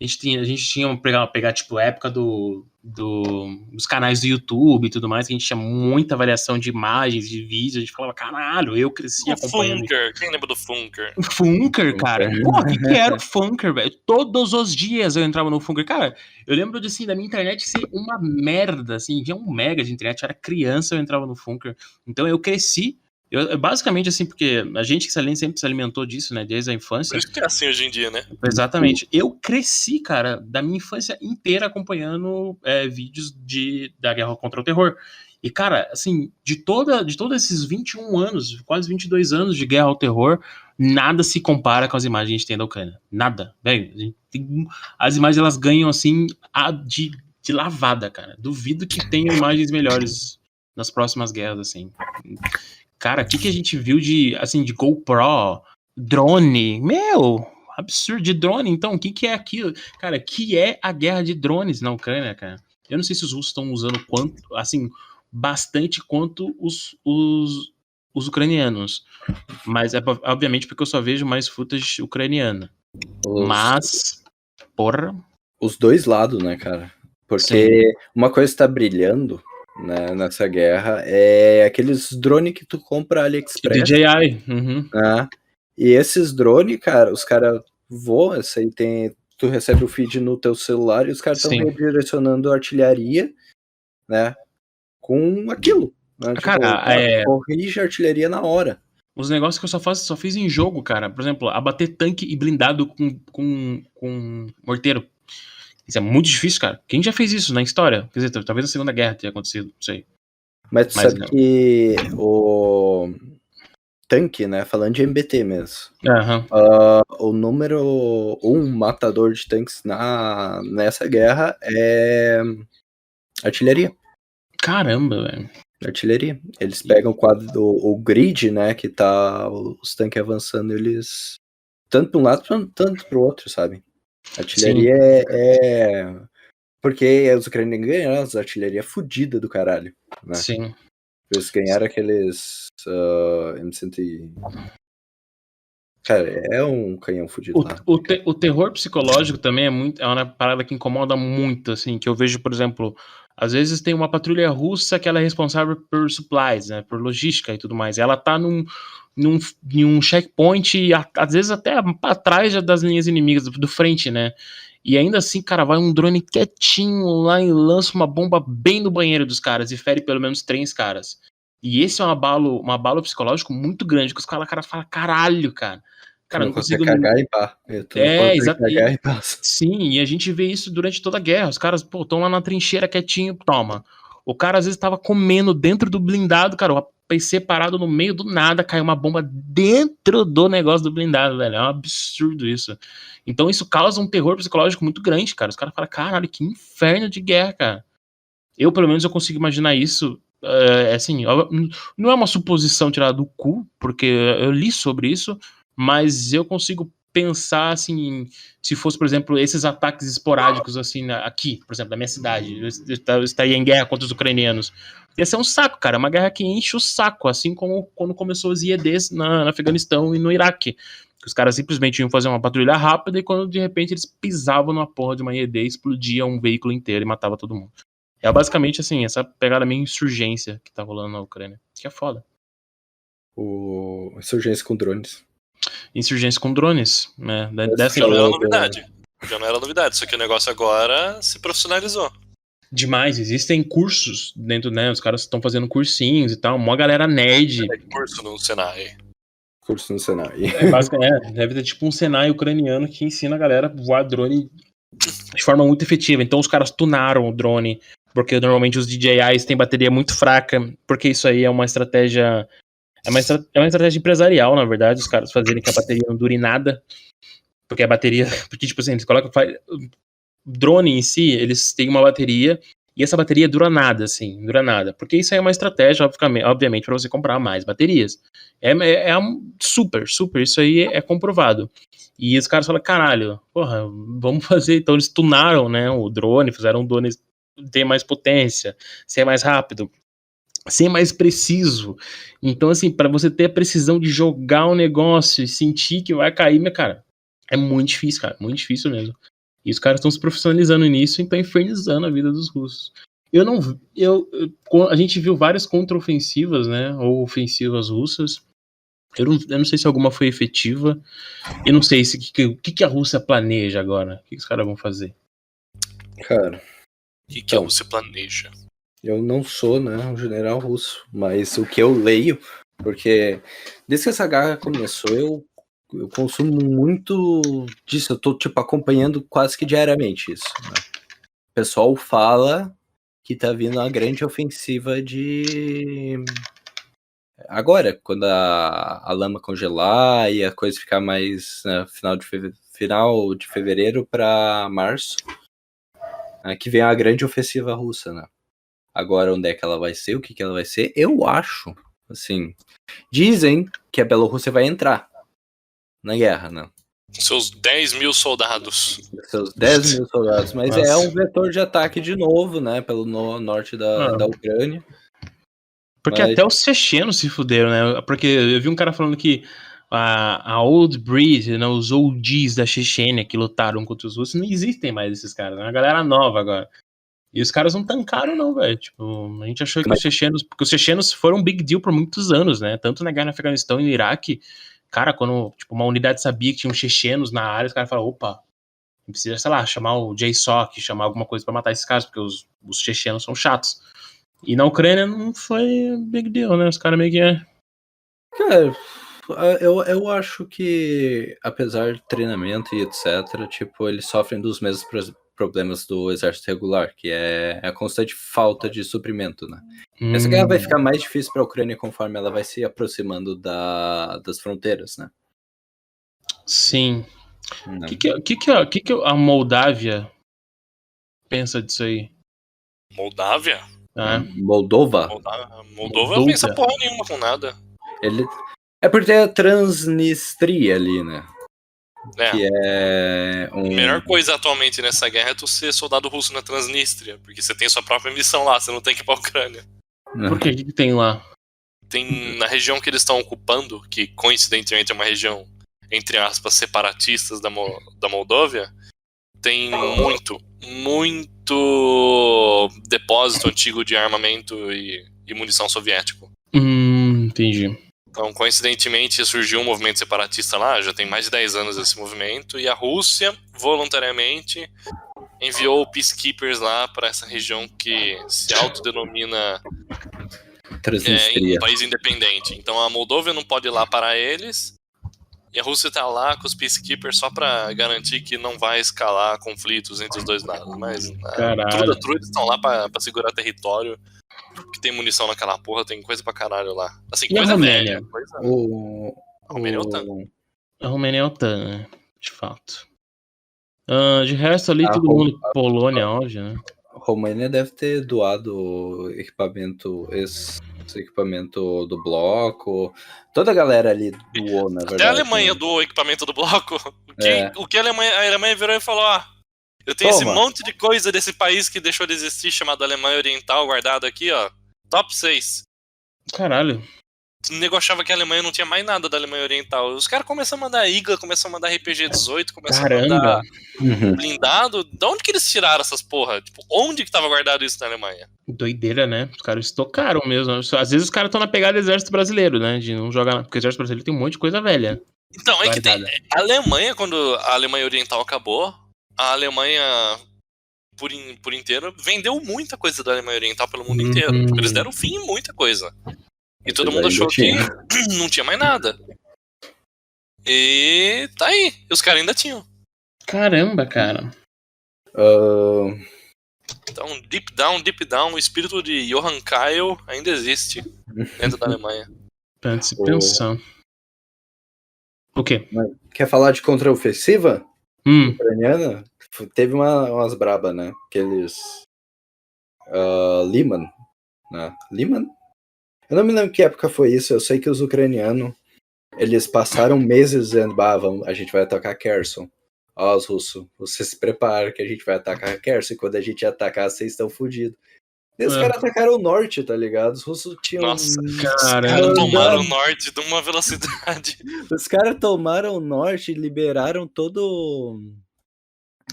a gente tinha pegar tipo a época dos canais do YouTube e tudo mais, que a gente tinha muita variação de imagens, de vídeos, a gente falava, caralho, eu cresci acompanhando. Funker, quem lembra do Funker? O Funker, cara. Pô, o que era o Funker, velho? Todos os dias eu entrava no Funker. Cara, eu lembro assim, da minha internet ser uma merda, assim, tinha 1 mega de internet, eu era criança, eu entrava no Funker. Então eu cresci, basicamente assim, porque a gente sempre se alimentou disso, né, desde a infância. Por isso que é assim hoje em dia, né? Exatamente. Eu cresci, cara, da minha infância inteira acompanhando vídeos da guerra contra o terror. E, cara, assim, de todos esses 21 anos, quase 22 anos de guerra ao terror, nada se compara com as imagens que a gente tem da Ucrânia. Nada. Velho, as imagens, elas ganham, assim, de lavada, cara. Duvido que tenham imagens melhores nas próximas guerras, assim. Cara, o que a gente viu de GoPro, drone, meu, absurdo, de drone. Então, o que é aquilo? Cara, que é a guerra de drones na Ucrânia, cara? Eu não sei se os russos estão usando bastante quanto os ucranianos. Mas obviamente porque eu só vejo mais footage ucraniana. Mas, porra... Os dois lados, né, cara? Porque uma coisa que tá brilhando, né, nessa guerra é aqueles drones que tu compra AliExpress. DJI. Né? E esses drones, cara, os caras voam, tu recebe o feed no teu celular e os caras estão redirecionando a artilharia, né, com aquilo. Né? Cara, corrige a artilharia na hora. Os negócios que eu só fiz em jogo, cara. Por exemplo, abater tanque e blindado com morteiro. Isso é muito difícil, cara. Quem já fez isso na história? Quer dizer, talvez na Segunda Guerra tenha acontecido, não sei. Mas tu sabe que o tanque, né, falando de MBT mesmo, o número 1 matador de tanques nessa guerra é artilharia. Caramba, velho. Artilharia. Eles pegam o quadro o grid, né, que tá os tanques avançando, eles tanto para um lado tanto para o outro, sabe? Artilharia porque os ucranianos ganharam as artilharia fodida do caralho, né? Sim. Eles ganharam aqueles M100. Cara, é um canhão fudido lá. O terror psicológico também é uma parada que incomoda muito, assim, que eu vejo, por exemplo, às vezes tem uma patrulha russa que ela é responsável por supplies, né, por logística e tudo mais. Ela tá num checkpoint, às vezes até pra trás das linhas inimigas, do frente, né? E ainda assim, cara, vai um drone quietinho lá e lança uma bomba bem no banheiro dos caras e fere pelo menos 3 caras. E esse é um abalo psicológico muito grande, que os caras falam, caralho, cara. Cara, não consigo cagar e pá. Exatamente. Sim, e a gente vê isso durante toda a guerra. Os caras, estão lá na trincheira quietinho, toma. O cara às vezes tava comendo dentro do blindado, cara, o PC parado no meio do nada, caiu uma bomba dentro do negócio do blindado, velho. É um absurdo isso. Então isso causa um terror psicológico muito grande, cara. Os caras falam, caralho, que inferno de guerra, cara. Eu, pelo menos, eu consigo imaginar isso. Assim, não é uma suposição tirada do cu, porque eu li sobre isso, mas eu consigo pensar, assim, se fosse, por exemplo, esses ataques esporádicos, assim, aqui, por exemplo, na minha cidade, eu estaria em guerra contra os ucranianos. Ia ser um saco, cara, uma guerra que enche o saco, assim como quando começou os IEDs no Afeganistão e no Iraque. Os caras simplesmente iam fazer uma patrulha rápida e quando de repente eles pisavam numa porra de uma IED, explodia um veículo inteiro e matava todo mundo. É basicamente assim, essa pegada meio insurgência que tá rolando na Ucrânia. Que é foda. Insurgência com drones. Insurgência com drones, né? Já não era novidade. Já não era novidade, só que o negócio agora se profissionalizou. Demais, existem cursos dentro, né? Os caras estão fazendo cursinhos e tal, uma galera nerd. Curso no Senai. Curso no Senai. Deve ter tipo um Senai ucraniano que ensina a galera a voar drone de forma muito efetiva. Então os caras tunaram o drone, porque normalmente os DJIs têm bateria muito fraca, porque isso aí é uma estratégia. É uma estratégia empresarial, na verdade, os caras fazerem que a bateria não dure nada. Porque a bateria. Porque, tipo assim, eles colocam. Drone em si, eles têm uma bateria. E essa bateria dura nada, assim. Dura nada. Porque isso aí é uma estratégia, obviamente, para você comprar mais baterias. É super. Isso aí é comprovado. E os caras falam, caralho, porra, vamos fazer. Então eles tunaram, né, o drone, fizeram um drone ter mais potência, ser mais rápido, ser mais preciso. Então, assim, para você ter a precisão de jogar o negócio e sentir que vai cair, meu cara, é muito difícil, cara, muito difícil mesmo. E os caras estão se profissionalizando nisso e estão infernizando a vida dos russos. A gente viu várias contraofensivas, né, ou ofensivas russas. Eu não sei se alguma foi efetiva. Eu não sei o que a Rússia planeja agora. O que os caras vão fazer? Cara, o que a Rússia planeja? Eu não sou, né, um general russo, mas o que eu leio, porque desde que essa guerra começou, eu consumo muito disso, eu tô, tipo, acompanhando quase que diariamente isso, né? O pessoal fala que tá vindo uma grande ofensiva de... Agora, quando a lama congelar e a coisa ficar mais, né, final de fevereiro para março, né, que vem a grande ofensiva russa, né? Agora, onde é que ela vai ser? O que ela vai ser? Eu acho, assim... Dizem que a Bielorrússia vai entrar na guerra, né? Seus 10 mil soldados. Seus 10 mil soldados. Mas é um vetor de ataque de novo, né? Pelo norte da Ucrânia. Porque até os chechenos se fuderam, né? Porque eu vi um cara falando que a old breed, né, os OGs da Chechênia que lutaram contra os russos, não existem mais esses caras, né? A galera nova agora. E os caras não tancaram, não, velho. Tipo, a gente achou que os chechenos... Porque os chechenos foram um big deal por muitos anos, né? Tanto na guerra no Afeganistão e no Iraque. Cara, quando tipo, uma unidade sabia que tinham chechenos na área, os caras falaram, opa, não precisa, sei lá, chamar o JSOC, chamar alguma coisa pra matar esses caras, porque os chechenos são chatos. E na Ucrânia não foi big deal, né? Os caras meio que Cara, eu acho que, apesar de treinamento e etc., tipo, eles sofrem dos mesmos problemas do exército regular, que é a constante falta de suprimento, né? Essa guerra vai ficar mais difícil para a Ucrânia conforme ela vai se aproximando das fronteiras, né? Sim. O que a Moldávia pensa disso aí? Moldávia? Moldova? Moldova não pensa porra nenhuma com nada. É porque é a Transnistria ali, né? Que é A melhor coisa atualmente nessa guerra é tu ser soldado russo na Transnistria, porque você tem sua própria missão lá, você não tem que ir pra Ucrânia. Por que tem lá? Tem na região que eles estão ocupando, que coincidentemente é uma região, entre aspas, separatistas da Moldóvia, tem muito depósito antigo de armamento e munição soviético. Entendi. Então, coincidentemente, surgiu um movimento separatista lá, já tem mais de 10 anos esse movimento, e a Rússia, voluntariamente, enviou peacekeepers lá para essa região que se autodenomina um país independente. Então, a Moldóvia não pode ir lá para eles, e a Rússia tá lá com os peacekeepers só para garantir que não vai escalar conflitos entre os dois lados. Mas, eles estão lá para segurar território, que tem munição naquela porra, tem coisa pra caralho lá. Assim, e coisa velha. A Romênia é OTAN. A Romênia é OTAN, né? De fato. De resto ali, todo mundo, Polônia, óbvio, né? A Romênia deve ter doado equipamento Os equipamentos do bloco. Toda a galera ali doou, na verdade. Até a Alemanha doou o equipamento do bloco. O que a Alemanha virou e falou: eu tenho esse monte de coisa desse país que deixou de existir, chamado Alemanha Oriental, guardado aqui, ó. Top 6. Caralho. O nego achava que a Alemanha não tinha mais nada da Alemanha Oriental. Os caras começaram a mandar IGA, começaram a mandar RPG-18, começaram a mandar blindado. De onde que eles tiraram essas porra? Tipo, onde que tava guardado isso na Alemanha? Doideira, né? Os caras estocaram mesmo. Às vezes os caras estão na pegada do exército brasileiro, né? De não jogar. Porque o exército brasileiro tem um monte de coisa velha. Então, é que tem. A Alemanha, quando a Alemanha Oriental acabou, a Alemanha por inteiro vendeu muita coisa da Alemanha Oriental pelo mundo inteiro. Porque eles deram fim em muita coisa. E todo mundo achou que não tinha mais nada. E tá aí. E os caras ainda tinham. Caramba, cara. Então, deep down, o espírito de Johann Keil ainda existe dentro da Alemanha. Pra se pensar. O quê? Quer falar de contraofensiva ucraniana? Teve umas brabas, né? Aqueles... Liman. Né? Liman? Eu não me lembro que época foi isso. Eu sei que os ucranianos, eles passaram meses dizendo, a gente vai atacar Kherson. Ó, os russos, vocês se preparam que a gente vai atacar Kherson. E quando a gente atacar, vocês estão fodidos. E os caras atacaram o norte, tá ligado? Os russos tinham... Nossa, os caras tomaram o norte de uma velocidade. Os caras tomaram o norte e liberaram todo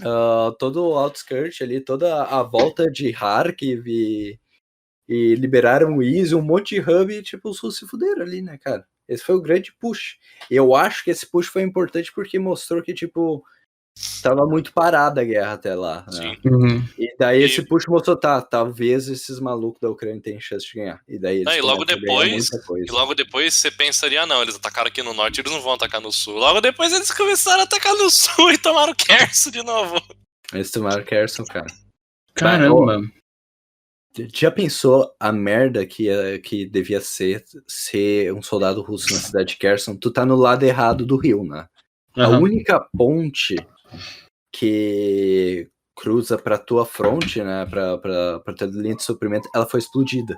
o outskirt ali, toda a volta de Kharkiv e liberaram o Izum, um monte de hub e tipo, os russos se fuderam ali, né, cara? Esse foi o grande push. E eu acho que esse push foi importante porque mostrou que, tipo, tava muito parada a guerra até lá, né? E daí esse push mostrou, talvez esses malucos da Ucrânia tenham chance de ganhar. E daí eles logo depois você pensaria, não, eles atacaram aqui no norte, eles não vão atacar no sul. Logo depois eles começaram a atacar no sul e tomaram Kherson de novo. Eles tomaram Kherson, cara. Caramba! Já pensou a merda que devia ser um soldado russo na cidade de Kherson? Tu tá no lado errado do rio, né? A única ponte que cruza pra tua fronte, né, pra tua linha de suprimento, ela foi explodida.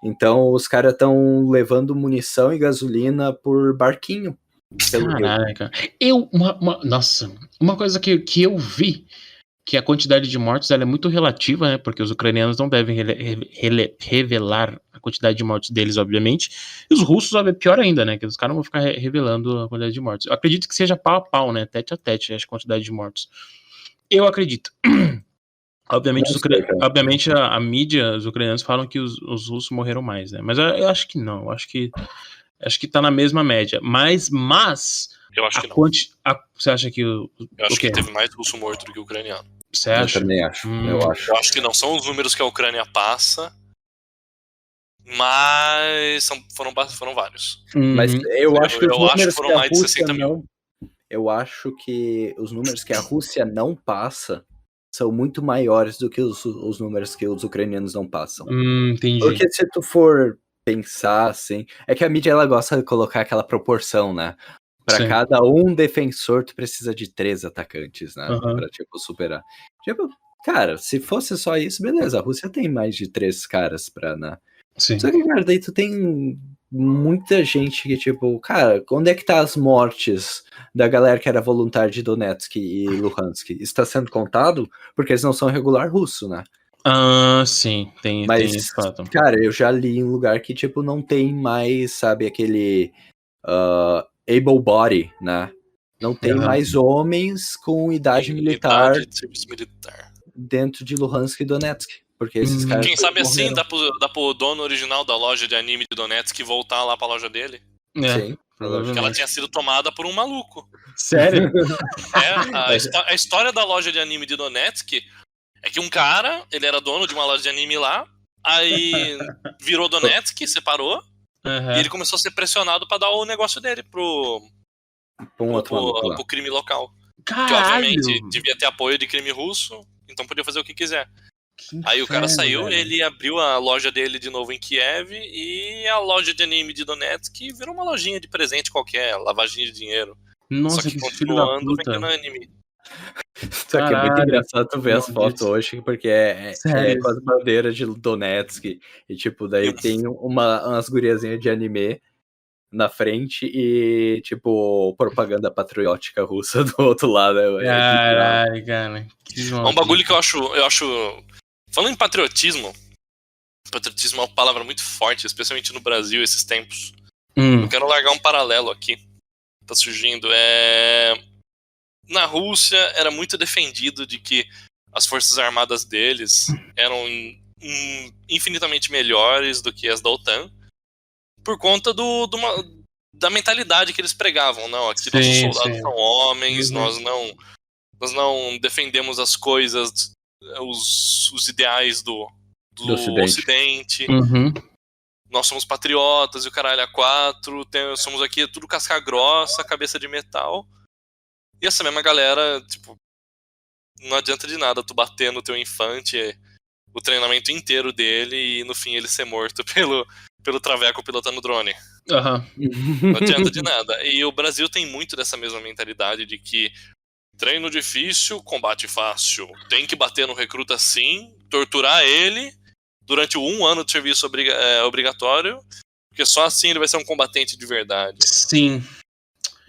Então os caras estão levando munição e gasolina por barquinho pelo rio. Caraca. Uma coisa que eu vi, que a quantidade de mortos ela é muito relativa, né? Porque os ucranianos não devem revelar a quantidade de mortos deles, obviamente. E os russos, é pior ainda, né? Que os caras não vão ficar revelando a quantidade de mortos. Eu acredito que seja pau a pau, né? Tete a tete, a quantidade de mortos. Eu acredito. Obviamente a mídia, os ucranianos falam que os russos morreram mais, né? Mas eu acho que não. Acho que tá na mesma média. Mas eu acho que não. Você acha que eu acho que teve mais russo morto do que ucraniano. Você acha? Eu também acho. Eu acho que não são os números que a Ucrânia passa, mas foram vários. Mas eu acho que os números foram mais de 60 mil. Eu acho que os números que a Rússia não passa são muito maiores do que os números que os ucranianos não passam. Entendi. Porque se tu for pensar assim, é que a mídia ela gosta de colocar aquela proporção, né? Pra cada um defensor, tu precisa de 3 atacantes, né? Pra, tipo, superar. Tipo, cara, se fosse só isso, beleza. A Rússia tem mais de 3 caras pra, né? Sim. Só que, cara, daí tu tem muita gente que, tipo, cara, onde é que tá as mortes da galera que era voluntária de Donetsk e Luhansk? Isso tá sendo contado porque eles não são regular russo, né? Sim, tem esse fato. Cara, eu já li em um lugar que, tipo, não tem mais, sabe, aquele... able body, né? Não tem mais homens com idade militar de serviço militar dentro de Luhansk e Donetsk. Porque esses caras. Quem sabe assim dá pro dono original da loja de anime de Donetsk voltar lá pra loja dele. Sim, porque ela tinha sido tomada por um maluco. Sério? A história da loja de anime de Donetsk é que um cara, ele era dono de uma loja de anime lá, aí virou Donetsk, separou. E ele começou a ser pressionado pra dar o negócio dele pro crime local. Caralho. Que obviamente devia ter apoio de crime russo, então podia fazer o que quiser. Aí o cara saiu, ele abriu a loja dele de novo em Kiev e a loja de anime de Donetsk virou uma lojinha de presente qualquer, lavagem de dinheiro. Nossa, só que filho da puta. vendendo anime. Só que é muito Caralho, engraçado tu ver as não fotos disse. hoje, porque é Sério. com as bandeiras de Donetsk, e tipo, daí tem umas guriazinhas de anime na frente e, tipo, propaganda patriótica russa do outro lado. Caralho, cara. Que É um bagulho que eu acho. Falando em patriotismo é uma palavra muito forte, especialmente no Brasil, esses tempos. Eu quero largar um paralelo aqui. Tá surgindo. Na Rússia era muito defendido de que as forças armadas deles eram infinitamente melhores do que as da OTAN, por conta da mentalidade que eles pregavam. Não, aqui nossos soldados são homens, nós não defendemos as coisas, os ideais do Ocidente. Nós somos patriotas e o caralho a quatro, somos aqui tudo casca grossa, cabeça de metal. E essa mesma galera, tipo, não adianta de nada tu bater no teu infante o treinamento inteiro dele e no fim ele ser morto pelo traveco pilotando drone. Não adianta de nada. E o Brasil tem muito dessa mesma mentalidade de que treino difícil, combate fácil. Tem que bater no recruta sim, torturar ele durante 1 ano de serviço obrigatório, porque só assim ele vai ser um combatente de verdade. Sim.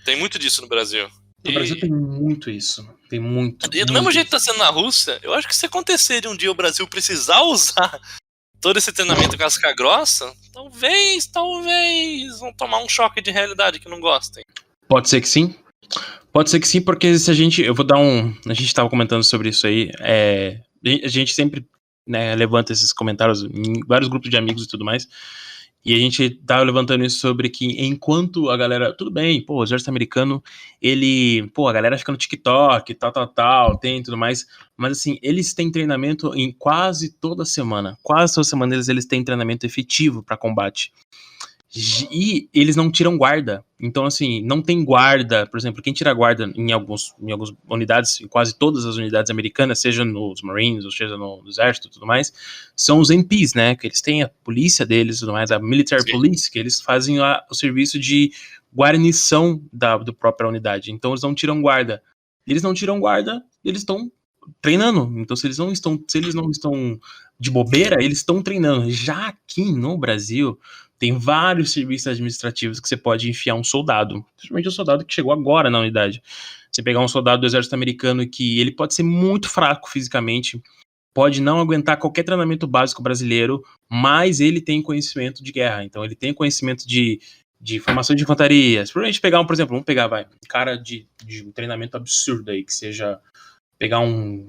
Tem muito disso no Brasil. No Brasil tem muito isso. Tem muito. E do mesmo jeito que tá sendo na Rússia, eu acho que se acontecer de um dia o Brasil precisar usar todo esse treinamento casca grossa, talvez vão tomar um choque de realidade que não gostem. Pode ser que sim. Pode ser que sim, porque se a gente... A gente tava comentando sobre isso aí. A gente sempre, né, levanta esses comentários em vários grupos de amigos e tudo mais. E a gente tava levantando isso sobre que enquanto a galera... Tudo bem, pô, o exército americano, a galera fica no TikTok, tal, tem tudo mais. Mas assim, eles têm treinamento em quase toda semana. Quase toda semana eles têm treinamento efetivo para combate. E eles não tiram guarda. Então, assim, não tem guarda. Por exemplo, quem tira guarda em algumas unidades, em quase todas as unidades americanas, seja nos Marines, ou seja no Exército e tudo mais, são os MPs, né? Que eles têm a polícia deles e tudo mais, a Military Police, que eles fazem o serviço de guarnição do própria unidade. Então, eles não tiram guarda. Eles não tiram guarda, eles estão treinando. Então, se eles não estão de bobeira, eles estão treinando. Já aqui no Brasil, tem vários serviços administrativos que você pode enfiar um soldado, principalmente um soldado que chegou agora na unidade. Você pegar um soldado do exército americano que ele pode ser muito fraco fisicamente, pode não aguentar qualquer treinamento básico brasileiro, mas ele tem conhecimento de guerra. Então ele tem conhecimento de formação de infantaria. Provavelmente pegar um cara de um treinamento absurdo aí, que seja pegar um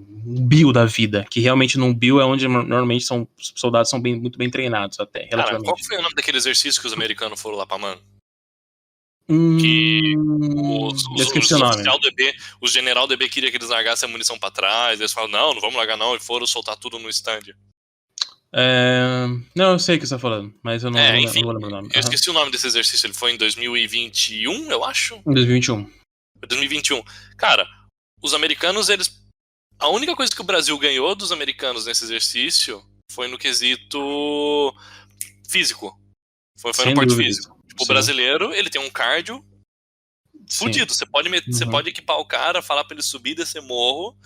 bio da vida, que realmente num bio é onde normalmente os soldados são muito bem treinados até, relativamente. Cara, qual foi o nome daquele exercício que os americanos foram lá pra Mano? Eu esqueci o nome. O general DB queria que eles largassem a munição pra trás, eles falaram, não vamos largar não, e foram soltar tudo no stand. Não, eu sei o que você tá falando, mas eu não vou lembrar o nome. Eu esqueci o nome desse exercício, ele foi em 2021, eu acho? Em 2021. 2021. Cara, os americanos, a única coisa que o Brasil ganhou dos americanos nesse exercício foi no quesito físico. Foi no porte físico. Tipo, o brasileiro, ele tem um cardio fudido. Você pode equipar o cara, falar pra ele subir, descer morro,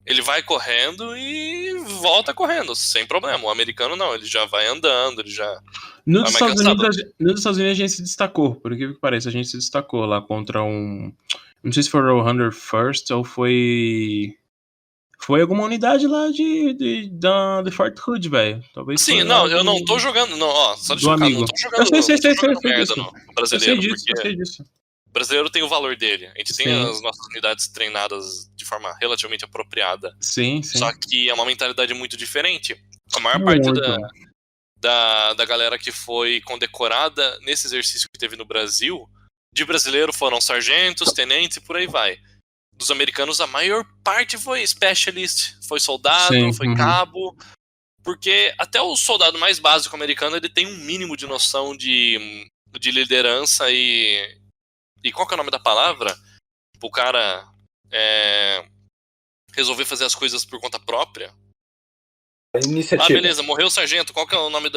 ele vai correndo e volta correndo, sem problema. O americano não, ele já vai andando, ele já... Nos Estados Unidos a gente se destacou, por incrível que pareça, a gente se destacou lá contra um... Não sei se foi o 101st ou foi alguma unidade lá de Fort Hood, velho. Talvez. Sim, não, eu não tô jogando. Não, ó, só deixa eu ficar, não tô jogando. Eu sei merda, disso. O brasileiro. Eu sei disso. O brasileiro tem o valor dele. A gente tem as nossas unidades treinadas de forma relativamente apropriada. Sim. Só que é uma mentalidade muito diferente. A maior parte da galera que foi condecorada nesse exercício que teve no Brasil, de brasileiro foram sargentos, tenentes e por aí vai. Dos americanos, a maior parte foi specialist, foi soldado, foi cabo, porque até o soldado mais básico americano, ele tem um mínimo de noção de liderança e qual que é o nome da palavra? O cara resolver fazer as coisas por conta própria. Iniciativa. Ah, beleza, morreu o sargento, qual que é o nome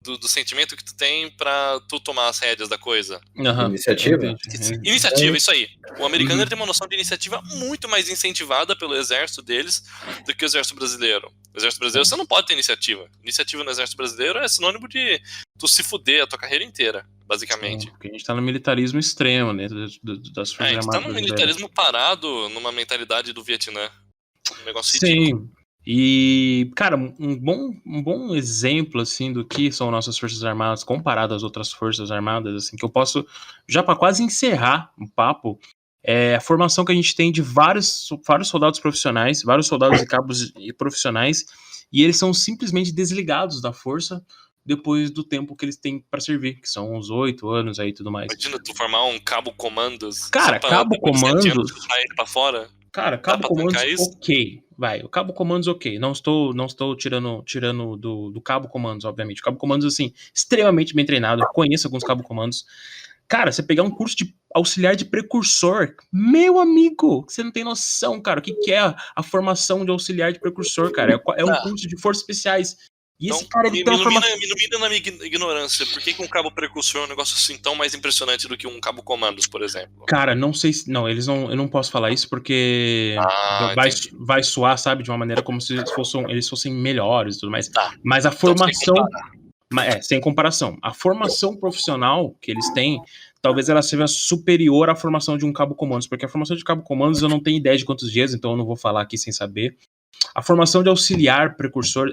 do sentimento que tu tem pra tu tomar as rédeas da coisa. Iniciativa? Iniciativa, isso aí. O americano ele tem uma noção de iniciativa muito mais incentivada pelo exército deles do que o exército brasileiro. O exército brasileiro, você não pode ter iniciativa. Iniciativa no exército brasileiro é sinônimo de tu se fuder a tua carreira inteira, basicamente. Sim, porque a gente tá no militarismo extremo, né, das Forças A gente tá Armadas num brasileiras. militarismo parado, numa mentalidade do Vietnã. Um negócio Sim. ridículo. E, cara, um bom exemplo, assim, do que são nossas Forças Armadas comparado às outras Forças Armadas, assim, que eu posso, já para quase encerrar o papo, é a formação que a gente tem de vários soldados profissionais, vários soldados e cabos profissionais, e eles são simplesmente desligados da força depois do tempo que eles têm para servir, que são uns 8 anos aí e tudo mais. Imagina tu formar um cabo comandos. Cara, cabo comandos... Pra fora. Cara, cabo comandos, ok. Vai, o cabo comandos, ok. Não estou tirando do cabo comandos, obviamente. O cabo comandos, assim, extremamente bem treinado. Eu conheço alguns cabo comandos. Cara, você pegar um curso de auxiliar de precursor, meu amigo, você não tem noção, cara. O que é a formação de auxiliar de precursor, cara? É um curso de forças especiais. E então, esse cara, ele tem uma formação... Me ilumina na minha ignorância. Por que um cabo precursor é um negócio assim tão mais impressionante do que um cabo comandos, por exemplo? Cara, não sei se... Não, eles não... Eu não posso falar isso porque vai soar, sabe, de uma maneira como se eles fossem melhores e tudo mais. Tá. Mas a formação... sem comparação. A formação profissional que eles têm, talvez ela seja superior à formação de um cabo comandos, porque a formação de cabo comandos eu não tenho ideia de quantos dias, então eu não vou falar aqui sem saber. A formação de auxiliar precursor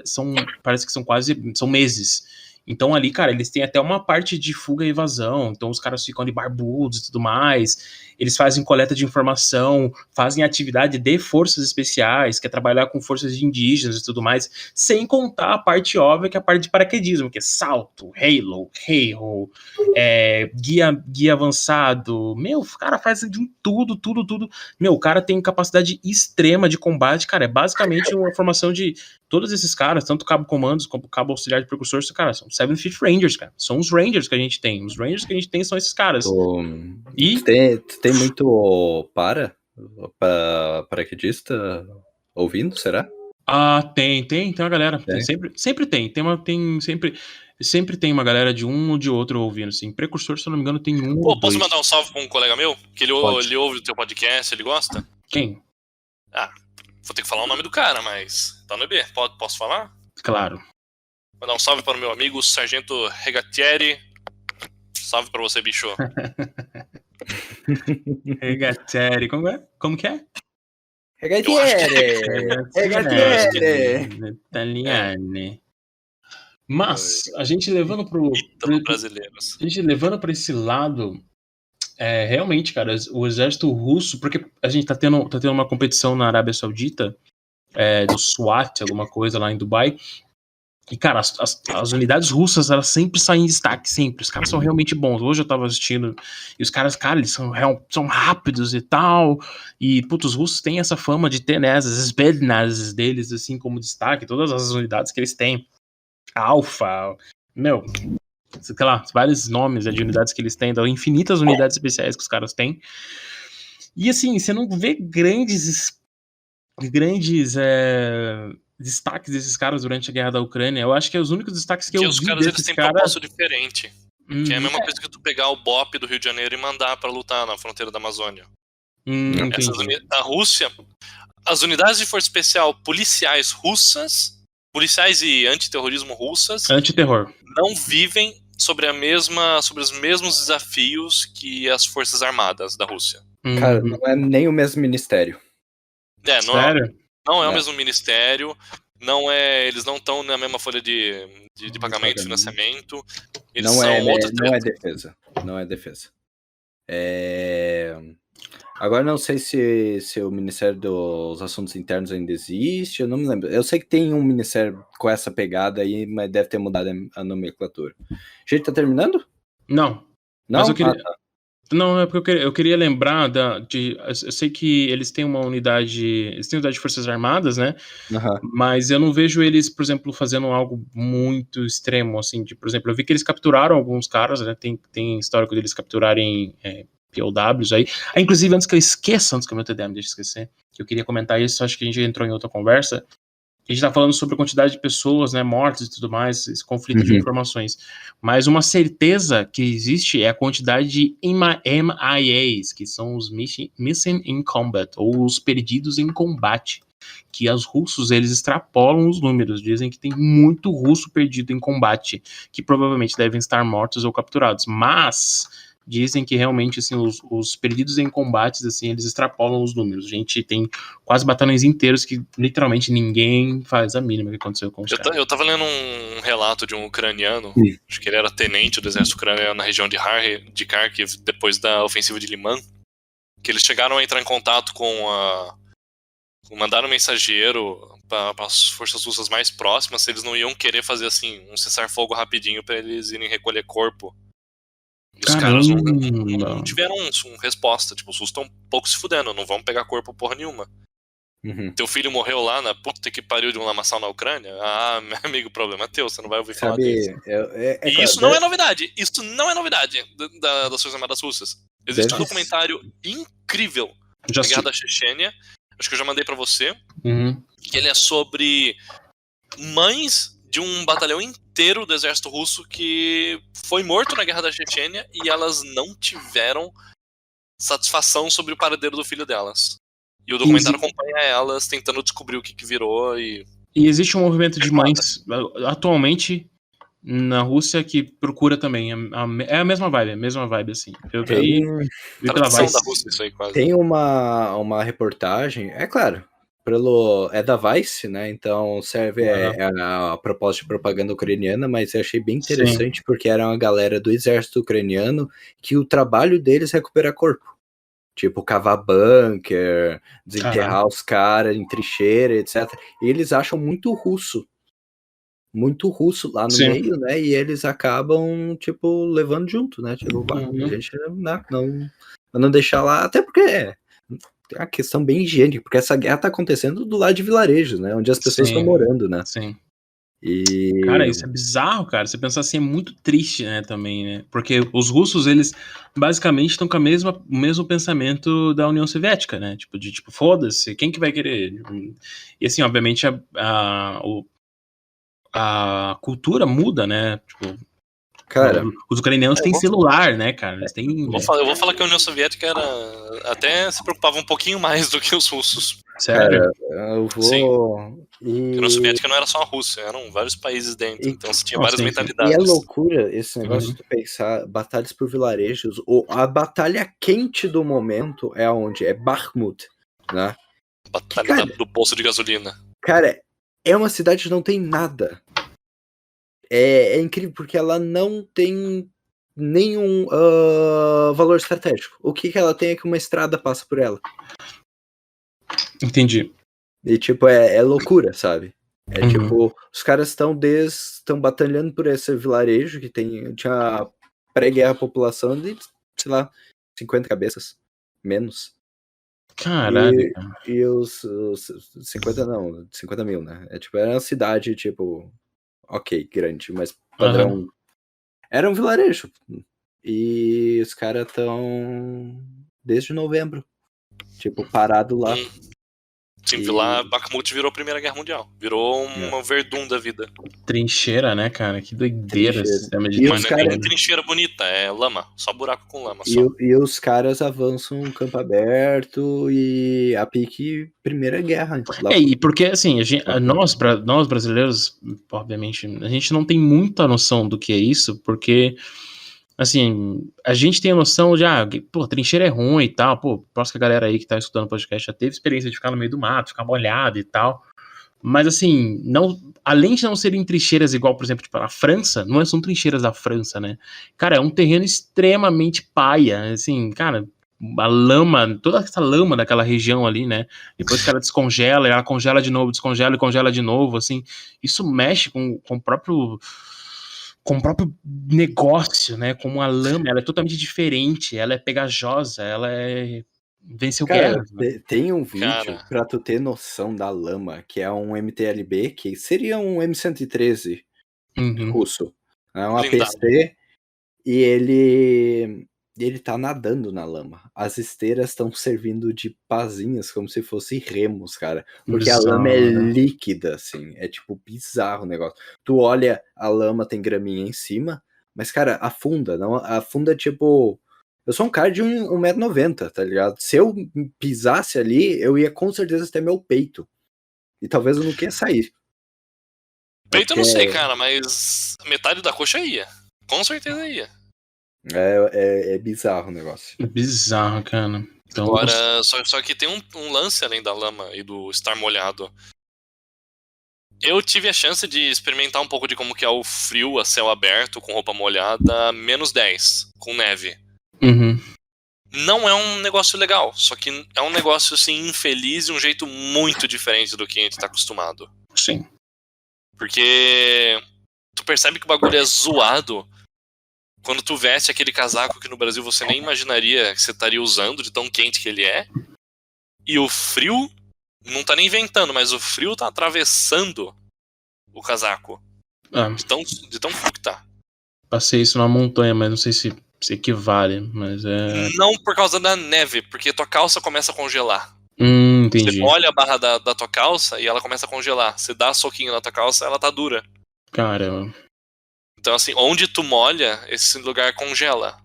parece que são meses. Então ali, cara, eles têm até uma parte de fuga e evasão, então os caras ficam ali barbudos e tudo mais, eles fazem coleta de informação, fazem atividade de forças especiais, que é trabalhar com forças de indígenas e tudo mais, sem contar a parte óbvia, que é a parte de paraquedismo, que é salto, halo, guia avançado, meu, o cara faz de tudo, meu, o cara tem capacidade extrema de combate, cara, é basicamente uma formação de todos esses caras, tanto cabo comandos como cabo auxiliar de precursor, cara, são 7th Rangers, cara. São os Rangers que a gente tem. Os Rangers que a gente tem são esses caras. E tem muito paraquedista ouvindo, será? Ah, tem uma galera. Sempre tem. Sempre tem uma galera de um ou de outro ouvindo, assim. Precursor, se eu não me engano, tem um. Pô, posso mandar um salve pra um colega meu? Que ele ouve o teu podcast, ele gosta? Quem? Vou ter que falar o nome do cara, mas tá no EB. Posso falar? Claro. Mandar um salve para o meu amigo Sargento Regatieri. Salve pra você, bicho. Regatieri, como que é? Regatieri! Italiane. Mas, a gente levando brasileiros. A gente levando pra esse lado, realmente, cara, o exército russo, porque a gente tá tendo uma competição na Arábia Saudita, do SWAT, alguma coisa lá em Dubai, e, cara, as unidades russas, elas sempre saem em destaque, sempre. Os caras são realmente bons. Hoje eu tava assistindo, e os caras, cara, eles são rápidos e tal. E, putz, os russos têm essa fama de ter, né, as Spetsnaz deles, assim, como destaque. Todas as unidades que eles têm. Alpha, meu, sei lá, vários nomes de unidades que eles têm, então, infinitas unidades especiais que os caras têm. E, assim, você não vê grandes destaques desses caras durante a guerra da Ucrânia. Eu acho que os únicos destaques que eu vi desses caras... Eles têm propósito diferente. Que é a mesma coisa que tu pegar o BOP do Rio de Janeiro e mandar pra lutar na fronteira da Amazônia. A Rússia... As unidades de força especial policiais russas, policiais e antiterrorismo russas... Antiterror. Não vivem sobre os mesmos desafios que as forças armadas da Rússia. Cara, não é nem o mesmo ministério. Sério? Não é o mesmo ministério, eles não estão na mesma folha de pagamento e financiamento. Eles não é defesa. Não é defesa. Agora não sei se o Ministério dos Assuntos Internos ainda existe, eu não me lembro. Eu sei que tem um ministério com essa pegada aí, mas deve ter mudado a nomenclatura. A gente tá terminando? Não. Mas eu queria... Não, é porque eu queria lembrar eu sei que eles têm uma unidade. Eles têm unidade de Forças Armadas, né? Mas eu não vejo eles, por exemplo, fazendo algo muito extremo, assim. Por exemplo, eu vi que eles capturaram alguns caras, né? Tem histórico deles capturarem POWs aí. Inclusive, antes que eu me deixe esquecer, que eu queria comentar isso, acho que a gente entrou em outra conversa. a gente tá falando sobre a quantidade de pessoas, né, mortas e tudo mais, esse conflito de informações. Mas uma certeza que existe é a quantidade de MIAs, que são os Missing in Combat, ou os perdidos em combate. Que os russos, eles extrapolam os números, dizem que tem muito russo perdido em combate, que provavelmente devem estar mortos ou capturados, mas dizem que realmente, assim, os perdidos em combates, assim, eles extrapolam os números. A gente tem quase batalhões inteiros que literalmente ninguém faz a mínima que aconteceu com os caras. Eu tava lendo um relato de um ucraniano, acho que ele era tenente do exército ucraniano na região de Kharkiv, depois da ofensiva de Liman, que eles chegaram a entrar em contato mandaram um mensageiro para as forças russas mais próximas se eles não iam querer fazer assim um cessar-fogo rapidinho para eles irem recolher corpo. E os caras não tiveram resposta. Tipo, os russos estão um pouco se fudendo, não vão pegar corpo porra nenhuma. Teu filho morreu lá na puta que pariu de um lamaçal na Ucrânia? Ah, meu amigo, o problema é teu, você não vai ouvir falar disso. E claro, isso não é novidade. Isso não é novidade das Forças Armadas Russas. Existe um documentário incrível da Guerra da Chechênia. Acho que eu já mandei pra você. Que ele é sobre mães de um batalhão inteiro do exército russo que foi morto na Guerra da Chechênia e elas não tiveram satisfação sobre o paradeiro do filho delas. E o documentário acompanha elas tentando descobrir o que virou e existe um movimento de mães atualmente na Rússia que procura também. É a mesma vibe, assim. Eu vi pela Vice. Da Rússia, isso aí, quase. Tem uma reportagem, é claro, é da Vice, né? Então serve a proposta de propaganda ucraniana, mas eu achei bem interessante porque era uma galera do exército ucraniano que o trabalho deles é recuperar corpo. Tipo, cavar bunker, desenterrar os caras em trincheira, etc. E eles acham muito russo lá no meio, né? E eles acabam, tipo, levando junto, né? Tipo, a gente não deixar lá, até porque tem uma questão bem higiênica, porque essa guerra tá acontecendo do lado de vilarejos, né? Onde as pessoas estão morando, né? Sim. E... Cara, isso é bizarro, cara. Você pensar assim é muito triste, né, também, né? Porque os russos, eles basicamente estão com o mesmo pensamento da União Soviética, né? Tipo, foda-se, quem que vai querer? E assim, obviamente, a cultura muda, né? Tipo, cara, os ucranianos têm celular, né, cara? Eles têm... Eu vou falar que a União Soviética até se preocupava um pouquinho mais do que os russos. Sério? Cara, eu vou... Sim. A União Soviética não era só a Rússia, eram vários países dentro, então você tinha várias mentalidades. E é loucura esse negócio de tu pensar, batalhas por vilarejos, a batalha quente do momento é onde? É Bakhmut, né? Batalha do poço de gasolina. Cara, é uma cidade que não tem nada. É incrível porque ela não tem nenhum valor estratégico. O que ela tem é que uma estrada passa por ela. Entendi. E tipo, é loucura, sabe? Tipo, os caras estão batalhando por esse vilarejo que tinha pré-guerra população de, sei lá, 50 cabeças, menos. Caralho. E os 50 mil, né? Era uma cidade, tipo, ok, grande, mas padrão. Era um vilarejo. E os caras estão desde novembro, tipo, parado lá. Sim, lá Bakhmut virou a Primeira Guerra Mundial. Virou uma Verdun da vida. Trincheira, né, cara? Que doideira esse sistema de Mas não é nem trincheira bonita, é lama. Só buraco com lama. E os caras avançam um campo aberto e a pique Primeira Guerra. E porque, assim, nós brasileiros, obviamente, a gente não tem muita noção do que é isso, porque... Assim, a gente tem a noção de, trincheira é ruim e tal, posso que a galera aí que tá escutando o podcast já teve experiência de ficar no meio do mato, ficar molhado e tal, mas assim, além de não serem trincheiras igual, por exemplo, tipo, a França, não são trincheiras da França, né, cara, é um terreno extremamente paia, assim, cara, a lama, toda essa lama daquela região ali, né, depois que ela descongela, ela congela de novo, descongela e congela de novo, assim, isso mexe com o próprio negócio, né? Como a lama, ela é totalmente diferente, ela é pegajosa, ela venceu guerras. Né? Tem um vídeo pra tu ter noção da lama, que é um MTLB, que seria um M113 russo. É um APC, e ele ele tá nadando na lama. As esteiras estão servindo de pazinhas, como se fossem remos, cara. Porque bizarro, a lama é líquida, assim. É, tipo, bizarro o negócio. Tu olha, a lama tem graminha em cima, mas, cara, afunda. Não, afunda, tipo... Eu sou um cara de 1,90 m, tá ligado? Se eu pisasse ali, eu ia com certeza até meu peito. E talvez eu não queria sair. Peito eu não sei, cara, mas metade da coxa ia. Com certeza ia. É bizarro o negócio. É bizarro, cara. Então, agora, só que tem um lance além da lama e do estar molhado. Eu tive a chance de experimentar um pouco de como que é o frio a céu aberto, com roupa molhada, -10, com neve. Uhum. Não é um negócio legal, só que é um negócio, assim, infeliz de um jeito muito diferente do que a gente tá acostumado. Sim. Porque tu percebe que o bagulho é zoado quando tu veste aquele casaco que no Brasil você nem imaginaria que você estaria usando, de tão quente que ele é. E o frio não tá nem ventando, mas o frio tá atravessando o casaco. De tão frio que tá. Passei isso na montanha, mas não sei se equivale, mas é... Não por causa da neve, porque tua calça começa a congelar. Entendi. Você molha a barra da tua calça e ela começa a congelar. Você dá soquinho na tua calça, ela tá dura. Caramba. Então, assim, onde tu molha, esse lugar congela.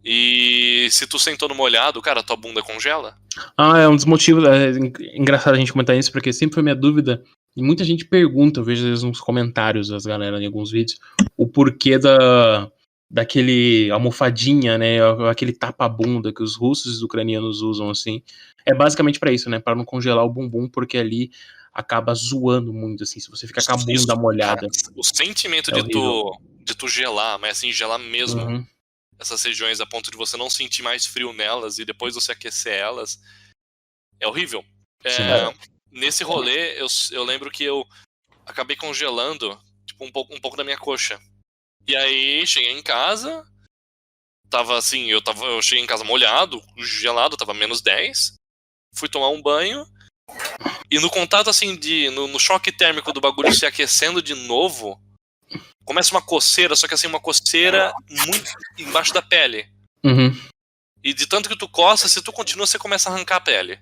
E se tu sentou no molhado, cara, tua bunda congela. É um dos motivos. É engraçado a gente comentar isso, porque sempre foi minha dúvida. E muita gente pergunta, eu vejo às vezes nos comentários das galera em alguns vídeos, o porquê daquele almofadinha, né? Aquele tapa-bunda que os russos e os ucranianos usam, assim. É basicamente pra isso, né? Pra não congelar o bumbum, porque ali acaba zoando muito, assim, se você ficar com a bunda molhada. Cara, o sentimento de tu gelar, mas assim, gelar mesmo essas regiões a ponto de você não sentir mais frio nelas e depois você aquecer elas, é horrível. Nesse rolê, eu lembro que eu acabei congelando tipo, um pouco da minha coxa. E aí, cheguei em casa, tava assim, eu cheguei em casa molhado, gelado, tava -10, fui tomar um banho, e no contato, assim, no choque térmico do bagulho se aquecendo de novo, começa uma coceira, só que assim, uma coceira muito embaixo da pele. E de tanto que tu coça, se tu continua, você começa a arrancar a pele.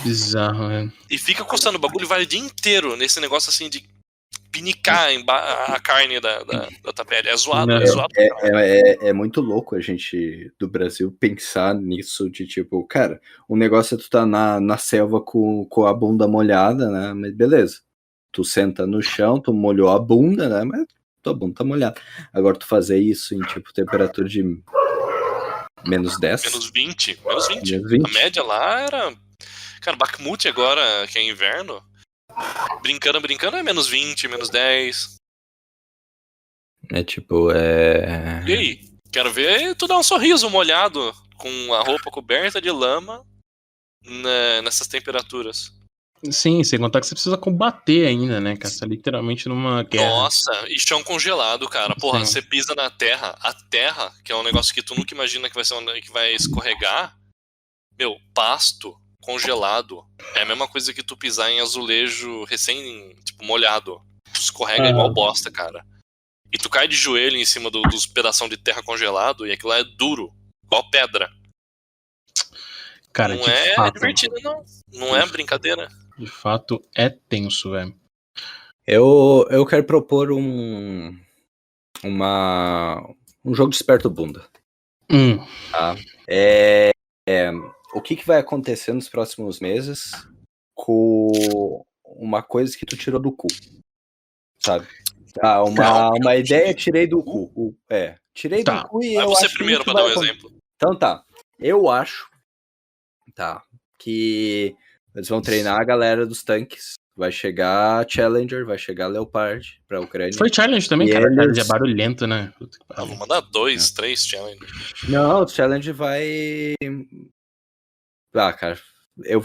Bizarro, né? E fica coçando, o bagulho vai o dia inteiro nesse negócio assim de pinicar a carne da tua pele. É zoado, é muito louco a gente do Brasil pensar nisso de tipo, cara, o negócio é tu tá na selva com a bunda molhada, né? Mas beleza. Tu senta no chão, tu molhou a bunda, né? Mas tua bunda tá molhada. Agora tu fazer isso em tipo temperatura de -10? -20. A média lá era... Cara, Bakhmut agora, que é inverno, brincando é -20, -10. É tipo, E aí? Quero ver tu dar um sorriso molhado com a roupa coberta de lama nessas temperaturas. Sim, sem contar que você precisa combater ainda, né, cara? Você tá literalmente numa guerra. Nossa, e chão congelado, cara. Porra, você pisa na terra, a terra, que é um negócio que tu nunca imagina que vai ser que vai escorregar. Meu, pasto congelado é a mesma coisa que tu pisar em azulejo recém, tipo, molhado. Tu escorrega igual bosta, cara. E tu cai de joelho em cima dos pedaços de terra congelado e aquilo lá é duro, igual pedra. Cara, não é fato, divertido, não. Não é brincadeira. De fato, é tenso, velho. Eu quero propor um jogo de esperto bunda. Tá? O que vai acontecer nos próximos meses com uma coisa que tu tirou do cu, sabe? Uma ideia tirei do cu. Tirei do cu e eu acho primeiro pra dar um exemplo. Então tá, eu acho que eles vão treinar a galera dos tanques. Vai chegar Challenger, vai chegar Leopard pra Ucrânia. Foi Challenge também, cara. Challenge é barulhento, né? Vou mandar 2, 3 Challenge. Não, o Challenge vai... cara, eu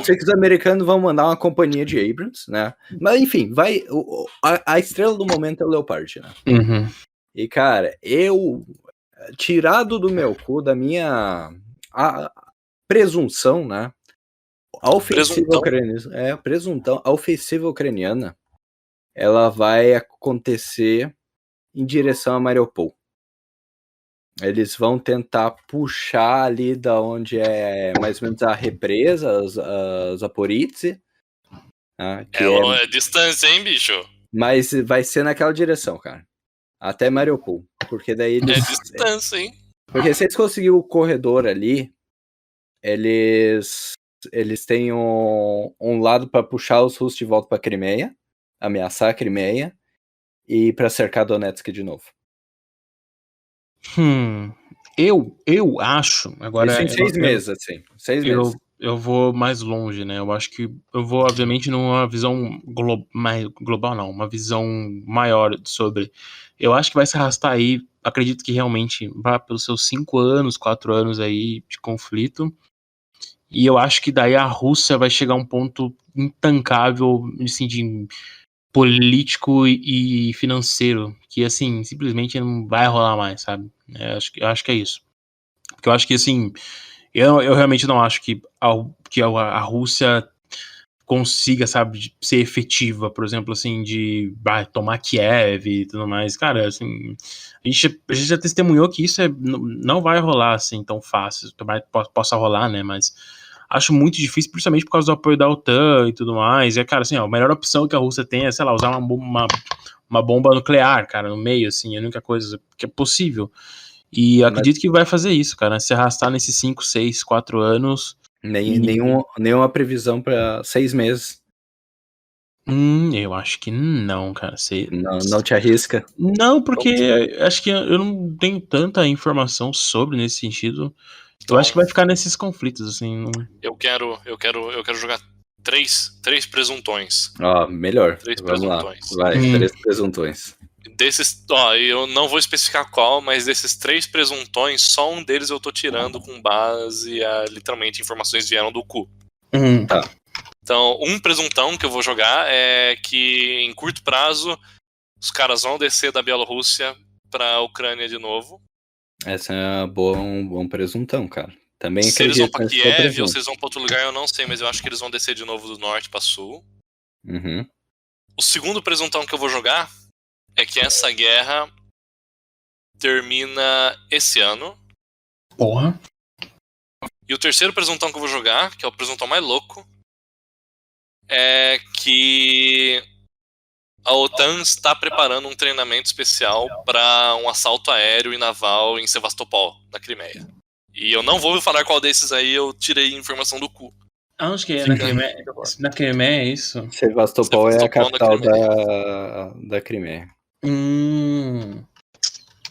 sei que os americanos vão mandar uma companhia de Abrams, né? Mas enfim, a estrela do momento é o Leopard, né? E cara, tirado do meu cu, da minha presunção, né? A ofensiva ucraniana, a ofensiva ucraniana, ela vai acontecer em direção a Mariupol. Eles vão tentar puxar ali da onde é mais ou menos a represa, a Zaporizhzhia. É distância, hein, bicho? Mas vai ser naquela direção, cara. Até Mariupol. Porque daí eles... É distância, hein? Porque se eles conseguirem o corredor ali, eles têm um lado para puxar os russos de volta para Crimeia, ameaçar a Crimeia, e para cercar Donetsk de novo. Eu acho. Agora, isso em 6 meses, assim. 6 meses. Eu vou mais longe, né? Eu acho que eu vou, obviamente, numa visão mais global, não, uma visão maior sobre. Eu acho que vai se arrastar aí. Acredito que realmente vai pelos seus 5 anos, 4 anos aí de conflito. E eu acho que daí a Rússia vai chegar a um ponto intancável, assim, de político e financeiro, que, assim, simplesmente não vai rolar mais, sabe? Eu acho que é isso. Porque eu acho que, assim, eu realmente não acho que a Rússia consiga, sabe, ser efetiva, por exemplo, assim, de tomar Kiev e tudo mais. Cara, assim, a gente já testemunhou que isso não vai rolar, assim, tão fácil. Tomara que possa rolar, né, mas acho muito difícil, principalmente por causa do apoio da OTAN e tudo mais. E, cara, assim, a melhor opção que a Rússia tem é, sei lá, usar uma bomba nuclear, cara, no meio, assim, é a única coisa que é possível. E acredito que vai fazer isso, cara, se arrastar nesses 5, 6, 4 anos. Nenhuma previsão para 6 meses. Eu acho que não, cara. Não te arrisca? Não, porque acho que eu não tenho tanta informação sobre nesse sentido. Então, eu acho que vai ficar nesses conflitos, assim. Não... Eu quero jogar três presuntões. Melhor. 3 Vamos presuntões. Lá. Vai, 3 presuntões. Desses, eu não vou especificar qual, mas desses 3 presuntões, só um deles eu tô tirando com base a, literalmente, informações vieram do cu. Tá. Então, um presuntão que eu vou jogar é que, em curto prazo, os caras vão descer da Bielorrússia pra Ucrânia de novo. Essa é um bom presuntão, cara. Também se eles vão pra Kiev ou se eles vão pra outro lugar, eu não sei, mas eu acho que eles vão descer de novo do norte pra sul. Uhum. O segundo presuntão que eu vou jogar é que essa guerra termina esse ano. Porra. E o terceiro presuntão que eu vou jogar, que é o presuntão mais louco, é que a OTAN está preparando um treinamento especial para um assalto aéreo e naval em Sevastopol, na Crimeia. E eu não vou falar qual desses aí, eu tirei informação do cu. Aonde que é? Na Crimeia, é isso? Sevastopol é a capital da Crimeia.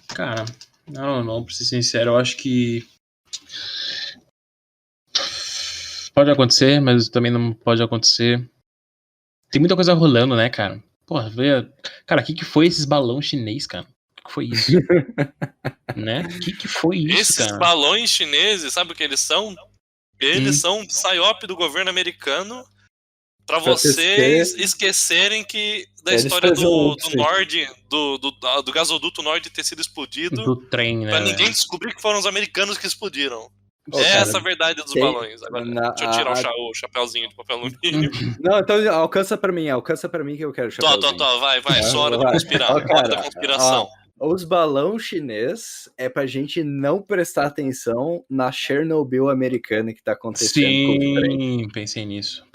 Cara, não, pra ser sincero, eu acho que pode acontecer, mas também não pode acontecer. Tem muita coisa rolando, né, cara? Porra, cara, o que foi esses balões chinês, cara? O que foi isso? Né? O que foi isso, esses cara? Esses balões chineses, sabe o que eles são? Eles são PSYOP do governo americano pra vocês esquecerem que da história do Nord, do gasoduto Nord ter sido explodido. Do trem, né? Pra ninguém descobrir que foram os americanos que explodiram. Essa é a verdade dos balões. Agora, deixa eu tirar o chapéuzinho de papel alumínio. Não, então alcança pra mim que eu quero o chapéuzinho. Vai, só hora de conspirar. Hora da conspiração. Os balões chinês é pra gente não prestar atenção na Chernobyl americana que tá acontecendo. Sim, pensei nisso.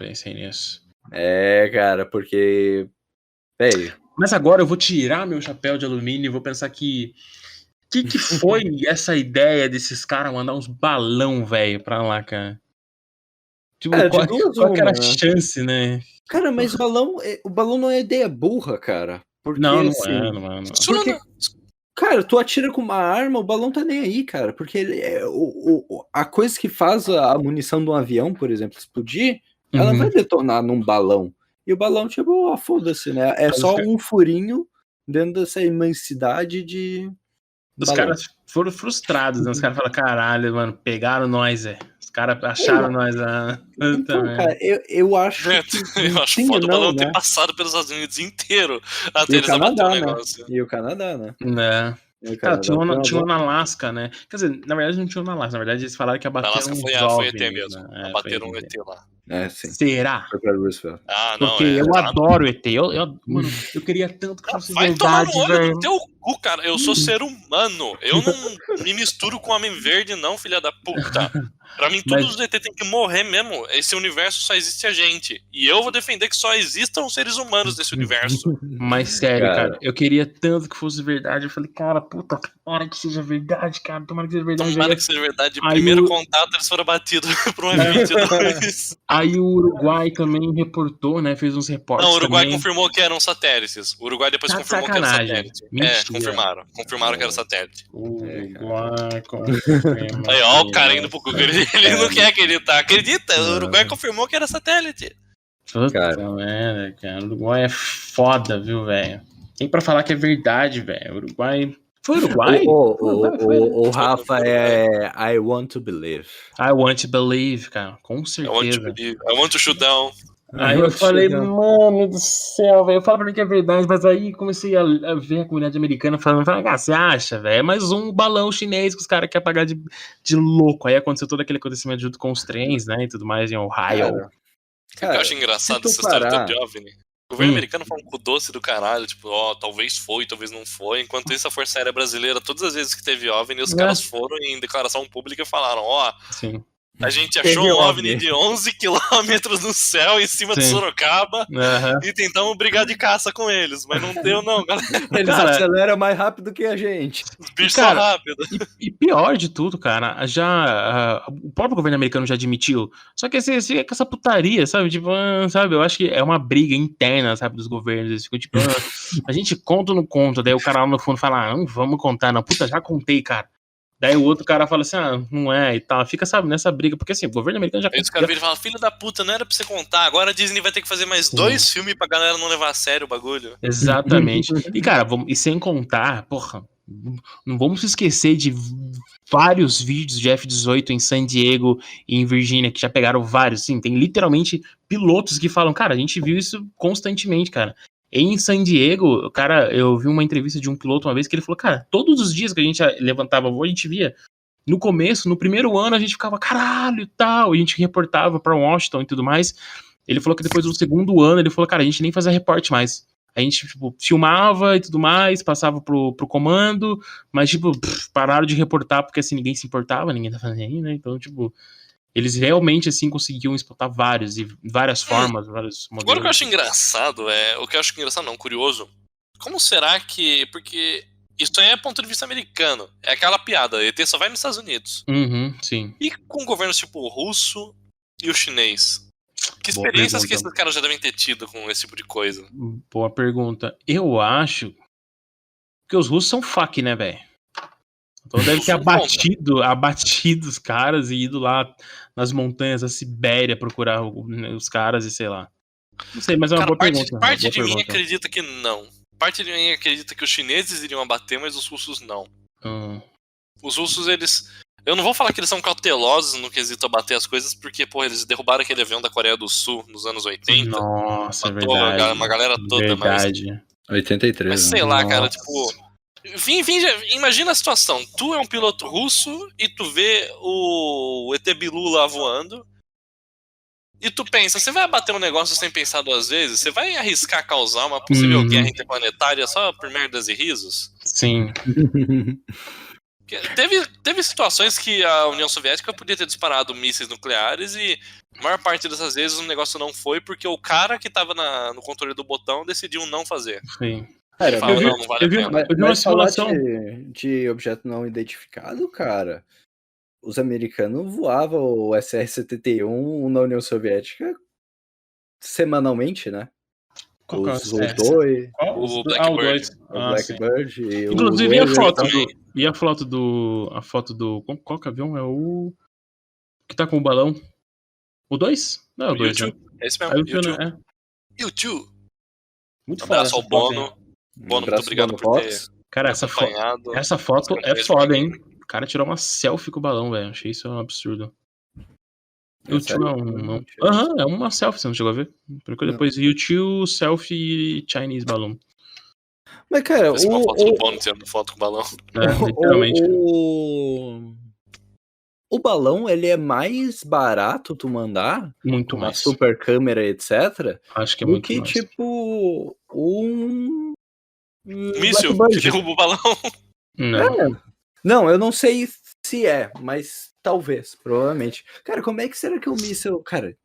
É, cara, porque... Mas agora eu vou tirar meu chapéu de alumínio e vou pensar que foi essa ideia desses caras mandar uns balão, velho, pra lá, cara? Tipo, qual que era a chance, né? Cara, mas o balão não é ideia burra, cara. Porque, não é. Porque, cara, tu atira com uma arma, o balão tá nem aí, cara. Porque a coisa que faz a munição de um avião, por exemplo, explodir, ela vai detonar num balão. E o balão, tipo, foda-se, né? É só um furinho dentro dessa imensidade de... Os caras foram frustrados, né? Os caras falaram, caralho, mano, pegaram nós, Os caras acharam nós lá. Então, cara, eu acho eu acho foda o balão ter passado pelos Estados Unidos inteiro até eles abater o negócio. E o Canadá, né? Cara, tinha um na Alasca, né? Quer dizer, na verdade não tinha um na Alasca, na verdade eles falaram que abateram uns jovens. Foi ET mesmo, abateram um ET lá. Sim. Será? Não, porque eu adoro ET. Mano, eu queria tanto que fosse verdade, velho. Vai tomar no olho do teu cu, cara. Eu sou ser humano. Eu não me misturo com homem verde, não, filha da puta. Pra mim, todos os ET tem que morrer mesmo. Esse universo só existe a gente. E eu vou defender que só existam seres humanos nesse universo. Mas sério, cara, eu queria tanto que fosse verdade. Eu falei, cara, puta, tomara que seja verdade, cara. Tomara que seja verdade. Tomara que seja verdade. Primeiro contato, eles foram batidos por um F-22. Aí o Uruguai também reportou, né? Fez uns reportes. Não, o Uruguai também. confirmou que eram satélites. O Uruguai depois confirmou que era satélite. Confirmaram. Confirmaram que era satélite. Uruguai Aí, ó, o cara indo pro Google. Ele não quer acreditar. Acredita? O Uruguai confirmou que era satélite. Puta merda, cara. O Uruguai é foda, viu, velho? Tem pra falar que é verdade, velho. O Uruguai. Foi Uruguai? O Rafa é I want to believe. I want to believe, cara. Com certeza. I want to shoot down. Aí eu falei, mano do céu, velho. Fala pra mim que é verdade, mas aí comecei a ver a comunidade americana falando, você acha, velho? É mais um balão chinês que os caras querem pagar de louco. Aí aconteceu todo aquele acontecimento junto com os trens, né? E tudo mais em Ohio. O que eu acho engraçado dessa história de OVNI? O governo americano fala um cu doce do caralho, tipo, talvez foi, talvez não foi. Enquanto isso, a Força Aérea Brasileira, todas as vezes que teve OVNI, os caras foram em declaração pública e falaram, Sim. A gente achou um OVNI de 11 quilômetros no céu em cima de Sorocaba e tentamos brigar de caça com eles, mas não deu não, galera. Eles aceleram mais rápido que a gente. Os bichos são rápidos. E pior de tudo, cara, o próprio governo americano já admitiu, só que assim, com essa putaria, sabe, tipo, sabe, eu acho que é uma briga interna, sabe, dos governos, eles ficam tipo, a gente conta ou não conta, daí o cara lá no fundo fala, não vamos contar, não, puta, já contei, cara. Daí o outro cara fala assim, não é, e tal. Fica, sabe, nessa briga, porque assim, o governo americano já... Aí os caras viram e falam, filho da puta, não era pra você contar, agora a Disney vai ter que fazer mais 2 filmes pra galera não levar a sério o bagulho. Exatamente. E cara, e sem contar, porra, não vamos se esquecer de vários vídeos de F-18 em San Diego e em Virgínia, que já pegaram vários, sim, tem literalmente pilotos que falam, cara, a gente viu isso constantemente, cara. Em San Diego, cara, eu vi uma entrevista de um piloto uma vez que ele falou, cara, todos os dias que a gente levantava voo, a gente via, no começo, no primeiro ano, a gente ficava, caralho, e tal, e a gente reportava pra Washington e tudo mais. Ele falou que depois do segundo ano, ele falou, cara, a gente nem fazia reporte mais. A gente, tipo, filmava e tudo mais, passava pro comando, mas, tipo, pararam de reportar porque, assim, ninguém se importava, ninguém tá fazendo aí, né? Então, tipo... Eles realmente, assim, conseguiam explotar várias formas, vários modelos. Agora o que eu acho engraçado curioso, como será que... Porque isso aí é ponto de vista americano, é aquela piada, ET só vai nos Estados Unidos. Sim. E com governos tipo o russo e o chinês? Que experiências que esses caras já devem ter tido com esse tipo de coisa? Boa pergunta. Eu acho que os russos são fuck, né, velho? Então deve ter abatido os caras e ido lá nas montanhas da Sibéria procurar os caras e sei lá. Não sei, mas é uma boa pergunta. Parte de mim acredita que não. Parte de mim acredita que os chineses iriam abater, mas os russos não. Os russos, eles... Eu não vou falar que eles são cautelosos no quesito abater as coisas, porque, eles derrubaram aquele avião da Coreia do Sul nos anos 80. Nossa, é verdade. Uma galera toda, verdade. Mas... 83. Mas sei lá, cara, tipo... Imagina a situação. Tu é um piloto russo e tu vê o ET Bilu lá voando e tu pensa, você vai abater um negócio sem pensar 2 vezes? Você vai arriscar causar uma possível guerra interplanetária só por merdas e risos? Sim. Teve situações que a União Soviética podia ter disparado mísseis nucleares e a maior parte dessas vezes o negócio não foi porque o cara que tava no controle do botão decidiu não fazer. Sim. Cara, eu vi uma simulação de objeto não identificado, cara. Os americanos voavam o SR-71 na União Soviética semanalmente, né? Os dois. O Blackbird. O Blackbird. Inclusive, e a foto do. Qual que avião? É o. Que tá com o balão? O 2? Não é o 2. Né? Esse mesmo. YouTube. Muito abraço ao Bono. Bono, muito obrigado por ter. Cara, essa foto é foda, hein? O cara tirou uma selfie com o balão, velho. Achei isso um absurdo. YouTube é uma selfie, você não chegou a ver? Porque depois YouTube, selfie Chinese balloon. Mas, cara, uma foto do Bono tirando foto com o balão. Literalmente. O balão, ele é mais barato tu mandar? Muito uma mais. super câmera, etc. Acho que é do muito que, mais. tipo, Míssil que derruba o balão. Não, eu não sei se é, mas talvez, provavelmente. Cara, como é que será que o míssil... Cara,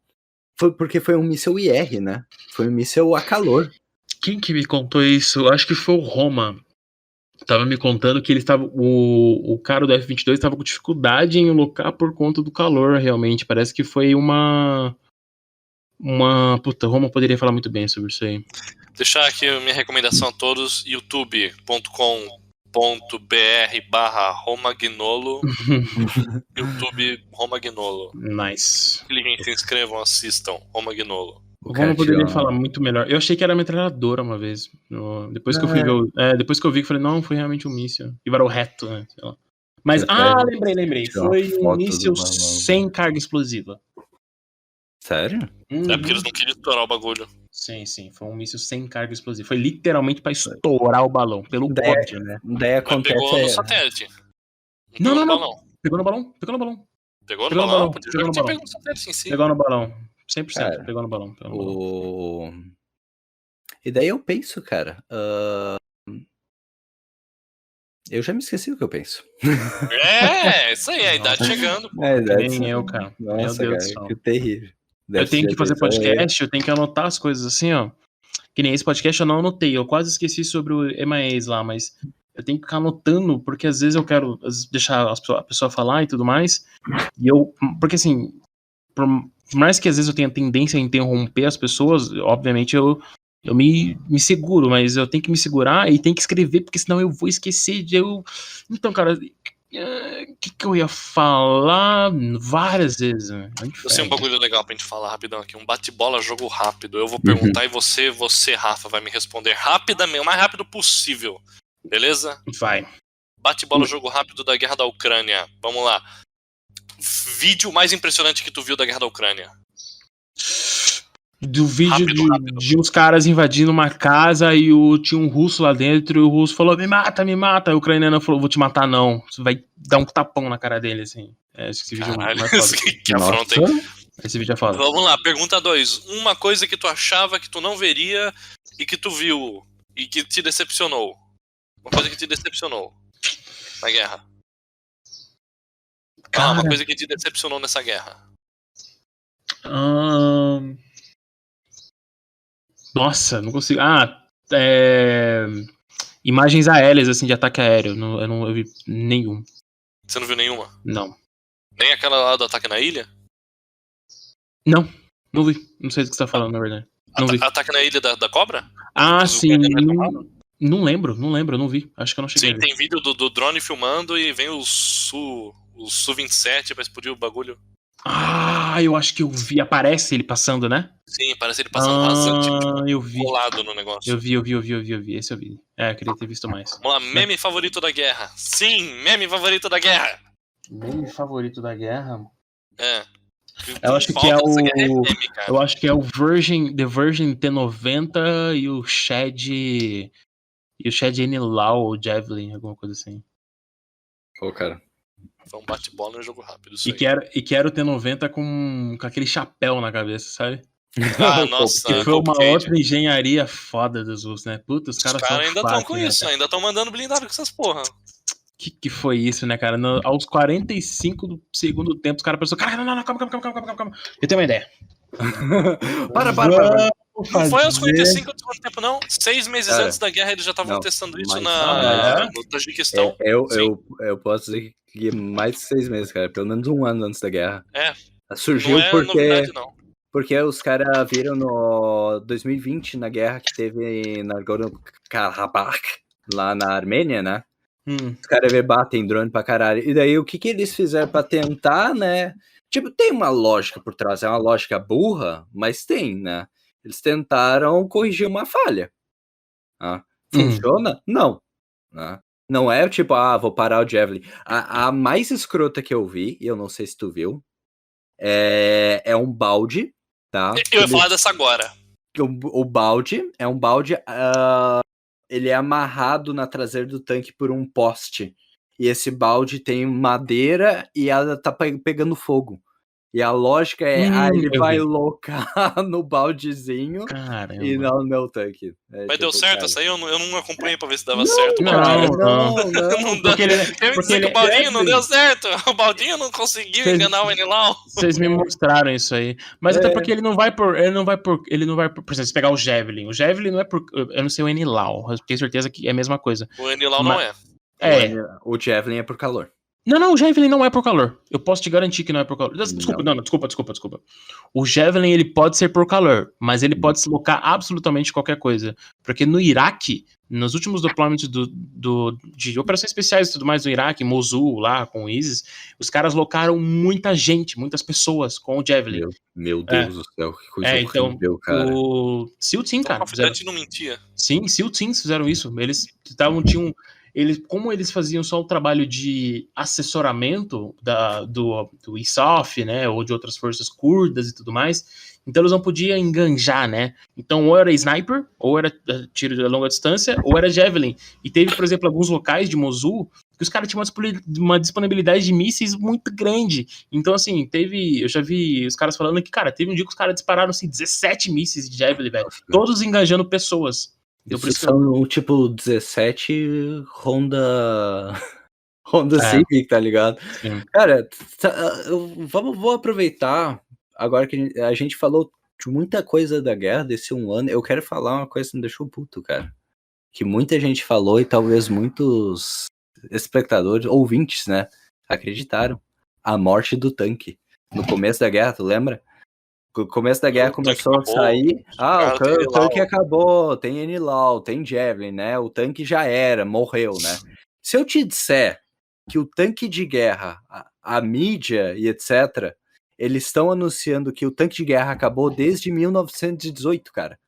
porque foi um míssil IR, né? Foi um míssil a calor. Quem que me contou isso? Acho que foi o Roma. Tava me contando que ele estava. O cara do F-22 estava com dificuldade em alocar por conta do calor, realmente. Parece que foi uma. Puta, Roma poderia falar muito bem sobre isso aí. Deixar aqui a minha recomendação a todos: youtube.com.br/Romagnolo. YouTube Romagnolo. Nice. Se inscrevam, assistam Romagnolo. O Roma poderia falar muito melhor. Eu achei que era metralhadora uma vez. Depois que eu fui ver. Depois que eu vi, que falei, não, foi realmente um míssil. E varou reto, né? Sei lá. Mas, lembrei. Foi um míssil sem carga explosiva. Sério? É porque eles não queriam estourar o bagulho. Sim. Foi um míssil sem carga explosiva. Foi literalmente pra estourar o balão. Pelo ódio, né? Daí acontece. Pegou no satélite. Não. Pegou no balão. Pegou no balão? Pegou no satélite em si. Pegou no balão. 100% pegou no balão. E daí eu penso, cara. Eu já me esqueci do que eu penso. Isso aí, a idade chegando. Pô. Nem eu, cara. Nossa, Meu Deus cara, do céu. que terrível. Eu tenho que fazer podcast, eu tenho que anotar as coisas assim, ó. Que nem esse podcast eu não anotei. Eu quase esqueci sobre o MIAs lá, mas eu tenho que ficar anotando, porque às vezes eu quero deixar a pessoa falar e tudo mais. Porque assim, por mais que às vezes eu tenha tendência a interromper as pessoas, obviamente eu me seguro, mas eu tenho que me segurar e tenho que escrever, porque senão eu vou esquecer Então, cara, o que eu ia falar várias vezes? Eu sei um bagulho legal pra gente falar rapidão aqui. Um bate-bola, jogo rápido. Eu vou perguntar e você, Rafa, vai me responder rapidamente, o mais rápido possível. Beleza? Vai. Bate-bola, jogo rápido da guerra da Ucrânia. Vamos lá. Vídeo mais impressionante que tu viu da guerra da Ucrânia? Do vídeo de uns caras invadindo uma casa e tinha um russo lá dentro e o russo falou, me mata. A ucraniana falou, vou te matar não. Você vai dar um tapão na cara dele, assim. Esse vídeo Caralho, é mais foda. que afronta, hein? Esse vídeo é foda. Vamos lá, pergunta 2. Uma coisa que tu achava que tu não veria e que tu viu e que te decepcionou. Uma coisa que te decepcionou na guerra. Uma coisa que te decepcionou nessa guerra. Nossa, não consigo. Imagens aéreas, assim, de ataque aéreo. Eu não vi nenhum. Você não viu nenhuma? Não. Nem aquela lá do ataque na ilha? Não vi. Não sei do que você tá falando, na verdade. Não vi. Ataque na ilha da cobra? Sim. Não lembro, eu não vi. Acho que eu não cheguei. Sim, tem vídeo do drone filmando e vem o Su-27 pra explodir o bagulho. Eu acho que eu vi. Aparece ele passando, né? Sim, parece ele passando rasante, eu vi. colado no negócio. Eu vi. Esse eu vi. Eu queria ter visto mais. Vamos lá, meme favorito da guerra. Sim, meme favorito da guerra. Meme favorito da guerra? Eu acho que é o. Meme, eu acho que é o The Virgin T90 e o Shed. E o Shed N-Law ou Javelin, alguma coisa assim. Cara. Então bate-bola no jogo rápido. E quero ter 90 com aquele chapéu na cabeça, sabe? Nossa. Que foi uma outra engenharia foda dos russos, né? Puta, os caras ainda estão com isso, ainda estão mandando blindado com essas porra. Que foi isso, né, cara? Aos 45 do segundo tempo, os caras pensaram, cara, não, calma. Eu tenho uma ideia. Para. Não foi aos 45 do segundo tempo, não. 6 meses antes da guerra eles já estavam testando isso no Tajiquistão. Eu posso dizer que mais de 6 meses, cara. Pelo menos um ano antes da guerra. Surgiu não é porque... novidade, não. Porque os caras viram no 2020, na guerra que teve na Nagorno-Karabakh, lá na Armênia, né? Os caras batem drone pra caralho. E daí, o que eles fizeram pra tentar, né? Tipo, tem uma lógica por trás. É uma lógica burra, mas tem, né? Eles tentaram corrigir uma falha. Funciona? Não. Não é tipo, vou parar o Javelin. A mais escrota que eu vi, e eu não sei se tu viu, é um balde, tá? Eu ia falar dessa agora. O balde é um balde... ele é amarrado na traseira do tanque por um poste. E esse balde tem madeira e ela tá pegando fogo. E a lógica é, ele vai vi. locar no baldezinho Caramba. e não no meu tanque. Mas deu certo essa aí? Eu não acompanhei pra ver se dava Não, certo. cara, Não. não. Porque ele, Quer porque dizer que ele o Baldinho não Devlin. deu certo. O Baldinho não conseguiu Vocês- enganar o Enilau. Vocês me mostraram isso aí. Mas até porque ele não vai por exemplo, se pegar o Javelin não é por, eu não sei o Enilau, eu tenho certeza que é a mesma coisa. O Enilau não é. O Javelin é por calor. Não, o Javelin não é por calor. Eu posso te garantir que não é por calor. Desculpa. O Javelin, ele pode ser por calor, mas ele pode se locar absolutamente qualquer coisa. Porque no Iraque, nos últimos deployments de operações especiais e tudo mais no Iraque, Mosul, lá, com o ISIS, os caras locaram muita gente, muitas pessoas com o Javelin. Meu Deus do céu, que coisa horrível, cara. O SEAL Team, cara. O Confidante não mentia. Sim, SEAL Teams fizeram isso. Como eles faziam só o trabalho de assessoramento do ISAF, né, ou de outras forças curdas e tudo mais, então eles não podiam enganjar, né? Então ou era sniper, ou era tiro de longa distância, ou era Javelin. E teve, por exemplo, alguns locais de Mosul que os caras tinham uma disponibilidade de mísseis muito grande. Então, assim, eu já vi os caras falando que, cara, teve um dia que os caras dispararam, assim, 17 mísseis de Javelin, velho. Todos engajando pessoas. Isso são, tipo, 17 Honda Civic, tá ligado? Sim. Cara, vou aproveitar, agora que a gente falou de muita coisa da guerra desse um ano, eu quero falar uma coisa que me deixou puto, cara. Que muita gente falou e talvez muitos espectadores, ouvintes, né, acreditaram. A morte do tanque. No começo da guerra, tu lembra? No começo da guerra começou a sair. O tanque acabou, tem Enilau, tem Javelin, né? O tanque já era, morreu, né? Se eu te disser que o tanque de guerra, a mídia e etc., eles estão anunciando que o tanque de guerra acabou desde 1918, cara.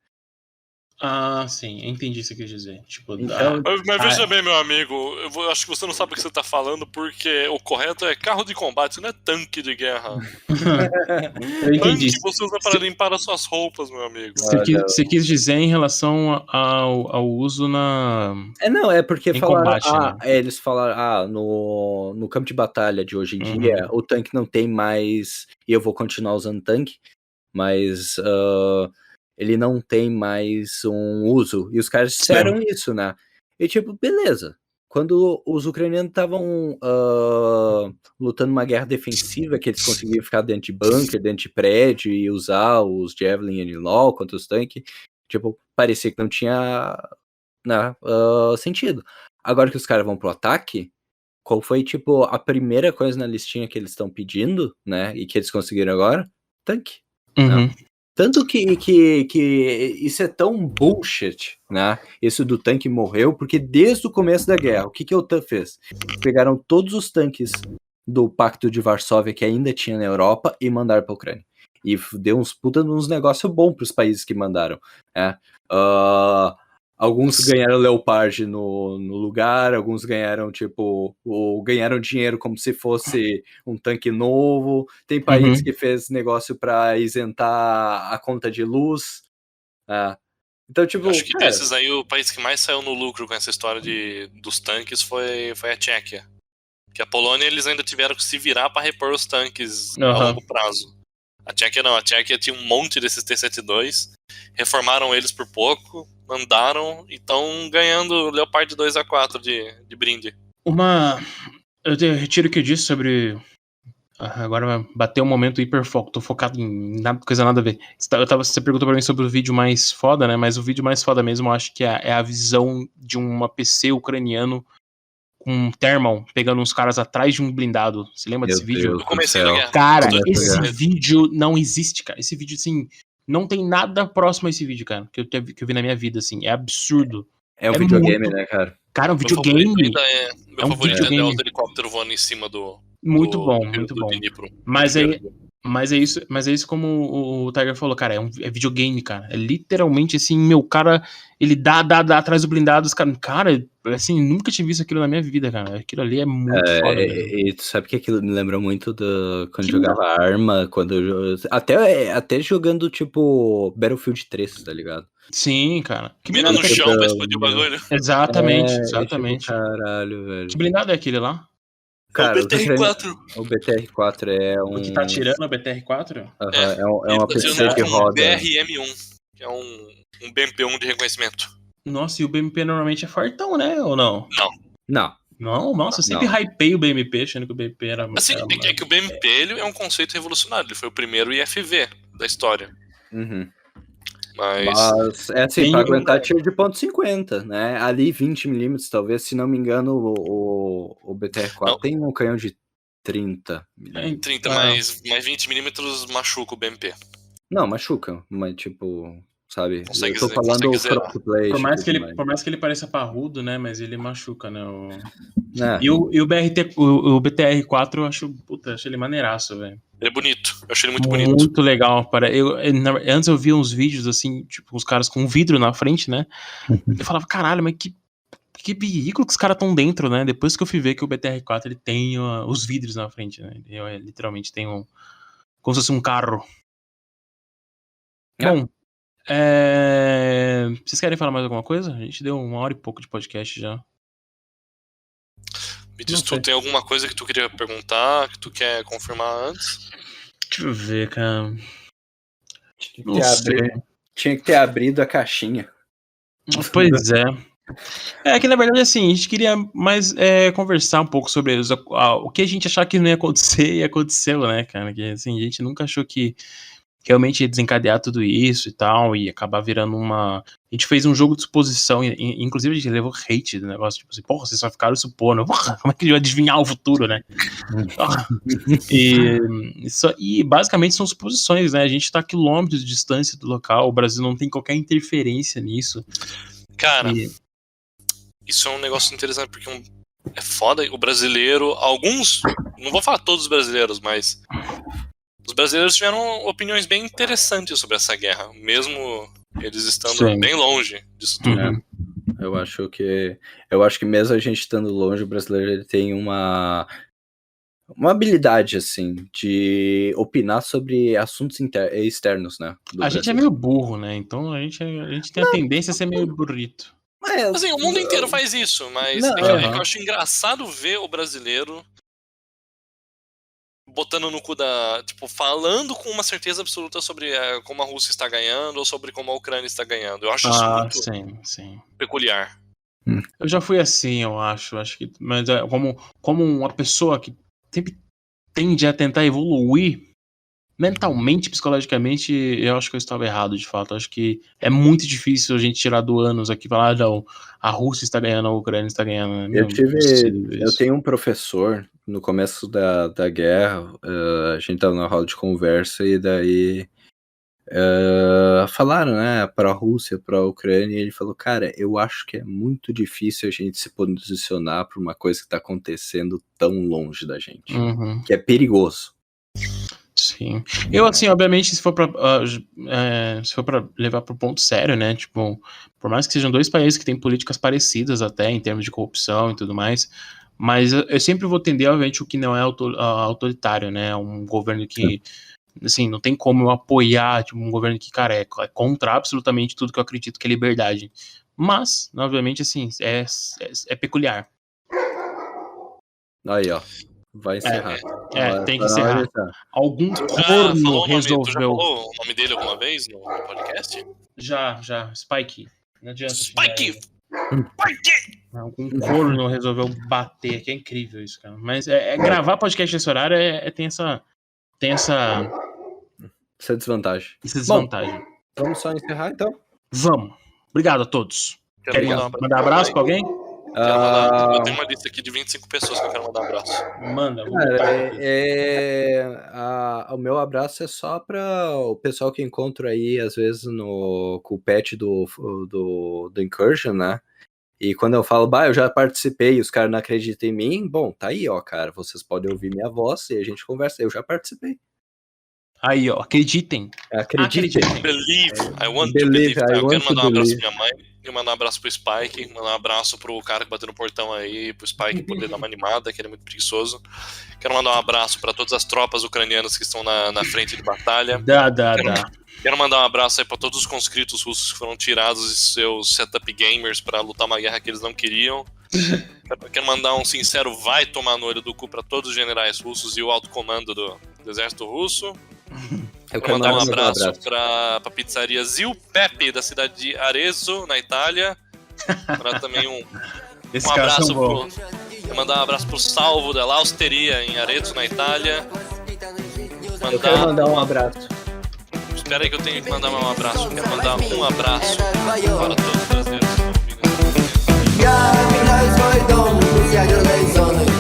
Ah, sim, entendi o que você quis dizer. Tipo, então, mas veja bem, meu amigo, eu acho que você não sabe o que você tá falando, porque o correto é carro de combate, não é tanque de guerra. Eu entendi. Tanque você usa para limpar as suas roupas, meu amigo. Você quis dizer em relação ao uso na... Não, é porque falaram, combate, né? eles falaram, no campo de batalha de hoje em dia, o tanque não tem mais, e eu vou continuar usando tanque, mas ele não tem mais um uso, e os caras disseram isso, né? E tipo, beleza, quando os ucranianos estavam lutando uma guerra defensiva, que eles conseguiam ficar dentro de bunker, dentro de prédio, e usar os Javelin e Enilau contra os tanques, tipo, parecia que não tinha sentido. Agora que os caras vão pro ataque, qual foi, tipo, a primeira coisa na listinha que eles estão pedindo, né, e que eles conseguiram agora? Tanque. Né? Tanto que isso é tão bullshit, né, isso do tanque morreu, porque desde o começo da guerra, o que a OTAN fez? Pegaram todos os tanques do Pacto de Varsóvia que ainda tinha na Europa e mandaram pra Ucrânia. E deu uns negócios bons pros países que mandaram, né. Alguns ganharam Leopard no lugar, alguns ganharam, tipo, ganharam dinheiro como se fosse um tanque novo. Tem país que fez negócio para isentar a conta de luz. Então, tipo, acho que desses aí, o país que mais saiu no lucro com essa história dos tanques foi a Tchequia. Que a Polônia, eles ainda tiveram que se virar para repor os tanques a longo prazo. A Tchequia não, a Tchequia tinha um monte desses T-72, reformaram eles por pouco, mandaram e estão ganhando Leopard 2A4 de brinde. Eu retiro o que eu disse sobre... Agora vai bater um momento hiperfoco, tô focado em coisa nada a ver. Você perguntou pra mim sobre o vídeo mais foda, né? Mas o vídeo mais foda mesmo, eu acho que é a visão de uma PC ucraniano com um thermal pegando uns caras atrás de um blindado. Você lembra desse vídeo? No começo da guerra. Cara, esse vídeo não existe, cara. Esse vídeo, assim, não tem nada próximo a esse vídeo, cara, que eu vi na minha vida, assim. É absurdo. É um videogame, né, cara? Cara, um videogame. Meu favorito é os helicópteros voando em cima do... Muito bom. Mas é isso como o Tiger falou, cara, é videogame, cara. É literalmente assim, meu cara, ele dá atrás do blindado, os caras, cara, assim, nunca tinha visto aquilo na minha vida, cara. Aquilo ali é muito foda mesmo. E tu sabe que aquilo me lembra muito quando jogava arma, até jogando, tipo Battlefield 3, tá ligado? Sim, cara. Que blindado no chão pra explodir o bagulho. Exatamente. Tipo, caralho, velho. Que blindado é aquele lá? Cara, o BTR-4. O BTR-4 é um... O que tá tirando o BTR-4? É uma PC que roda... BRM1, que é um BMP1 de reconhecimento. Nossa, e o BMP normalmente é fortão, né? Ou não? Não. Não, nossa, eu sempre hypei o BMP, achando que o BMP era... Assim, é que o BMP ele é um conceito revolucionário. Ele foi o primeiro IFV da história. Uhum. Mas é assim, pra aguentar tiro de ponto .50, né? Ali 20mm, talvez, se não me engano, o BTR-4 tem um canhão de 30mm. 30, mais 20mm machuca o BMP. Não, machuca, mas tipo, sabe? Consegue, eu tô falando o crossplay. Por mais que ele pareça parrudo, né? Mas ele machuca, né? É. E o BTR-4 eu acho ele maneiraço, velho. Ele é bonito, eu achei ele muito bonito. Muito legal. Antes eu via uns vídeos assim, tipo, os caras com um vidro na frente, né? Eu falava, caralho, mas que veículo que os caras estão dentro, né? Depois que eu fui ver que o BTR-4 ele tem os vidros na frente, né? Ele literalmente tem como se fosse um carro. Bom, vocês querem falar mais alguma coisa? A gente deu 1h e pouco de podcast já. Me diz, tu tem alguma coisa que tu queria perguntar, que tu quer confirmar antes? Deixa eu ver, cara. Tinha que ter abrido a caixinha. Pois é. É que na verdade assim, a gente queria mais conversar um pouo sobre o que a gente achava que não ia acontecer e aconteceu, né, cara? Que assim, a gente nunca achou que realmente ia desencadear tudo isso e tal, e acabar virando A gente fez um jogo de suposição, inclusive a gente levou hate do negócio, tipo assim, porra, vocês só ficaram supondo, porra, como é que ele vai adivinhar o futuro, né? E basicamente são suposições, né? A gente tá a quilômetros de distância do local, o Brasil não tem qualquer interferência nisso. Cara, isso é um negócio interessante, porque é foda, o brasileiro, alguns, não vou falar todos os brasileiros, mas os brasileiros tiveram opiniões bem interessantes sobre essa guerra, mesmo eles estando bem longe disso tudo. Eu acho que mesmo a gente estando longe, o brasileiro ele tem uma habilidade, assim, de opinar sobre assuntos externos, né? A gente é meio burro, né? Então a gente tem a tendência a ser meio burrito. Assim, o mundo inteiro faz isso, mas é que eu acho engraçado ver o brasileiro botando no cu tipo, falando com uma certeza absoluta sobre como a Rússia está ganhando ou sobre como a Ucrânia está ganhando. Eu acho isso muito peculiar. Eu já fui assim, eu acho que, mas como uma pessoa que sempre tende a tentar evoluir mentalmente, psicologicamente, eu acho que eu estava errado, de fato. Eu acho que é muito difícil a gente tirar do ânus aqui e falar, não, a Rússia está ganhando, a Ucrânia está ganhando. Eu tenho um professor, no começo da guerra, a gente tava na roda de conversa e daí falaram, né, pra Rússia, pra Ucrânia, e ele falou, cara, eu acho que é muito difícil a gente se posicionar pra uma coisa que tá acontecendo tão longe da gente, que é perigoso. Sim. Eu, assim, obviamente, se for pra levar pro ponto sério, né, tipo, por mais que sejam dois países que têm políticas parecidas até, em termos de corrupção e tudo mais, mas eu sempre vou tender, obviamente, o que não é autoritário, né, um governo que, assim, não tem como eu apoiar, tipo, um governo que, cara, é contra absolutamente tudo que eu acredito que é liberdade, mas, obviamente, assim, é peculiar. Aí, ó. Vai encerrar. Tem que encerrar. Algum corno resolveu. Tu já falou o nome dele alguma vez no podcast? Já. Spike. Não adianta. Spike! Algum corno resolveu bater. Que é incrível isso, cara. Mas gravar podcast nesse horário tem essa desvantagem. Essa desvantagem. Bom, vamos só encerrar, então? Vamos. Obrigado a todos. Querem mandar abraço pra alguém? Eu tenho uma lista aqui de 25 pessoas que eu quero mandar um abraço. Manda. O meu abraço é só para o pessoal que encontro aí, às vezes, com o patch do Incursion, né? E quando eu falo, eu já participei e os caras não acreditam em mim, bom, tá aí, ó, cara, vocês podem ouvir minha voz e a gente conversa, eu já participei. Aí, ó, acreditem. Believe. I want to believe. Eu quero mandar um abraço pra minha mãe, quero mandar um abraço pro Spike, mandar um abraço pro cara que bateu no portão aí, pro Spike poder dar uma animada, que ele é muito preguiçoso. Quero mandar um abraço pra todas as tropas ucranianas que estão na frente de batalha. Quero mandar um abraço aí pra todos os conscritos russos que foram tirados de seus setup gamers pra lutar uma guerra que eles não queriam. Quero mandar um sincero vai tomar no olho do cu pra todos os generais russos e o alto comando do exército russo. Eu Quero mandar um abraço pra pizzaria Zil Pepe, da cidade de Arezzo, na Itália. Pra também um abraço pro... Quero mandar um abraço pro Salvo della Osteria, em Arezzo, na Itália. Eu quero mandar um abraço. Espera aí que eu tenho que mandar um abraço. Quero mandar um abraço para todos os brasileiros que estão ouvindo.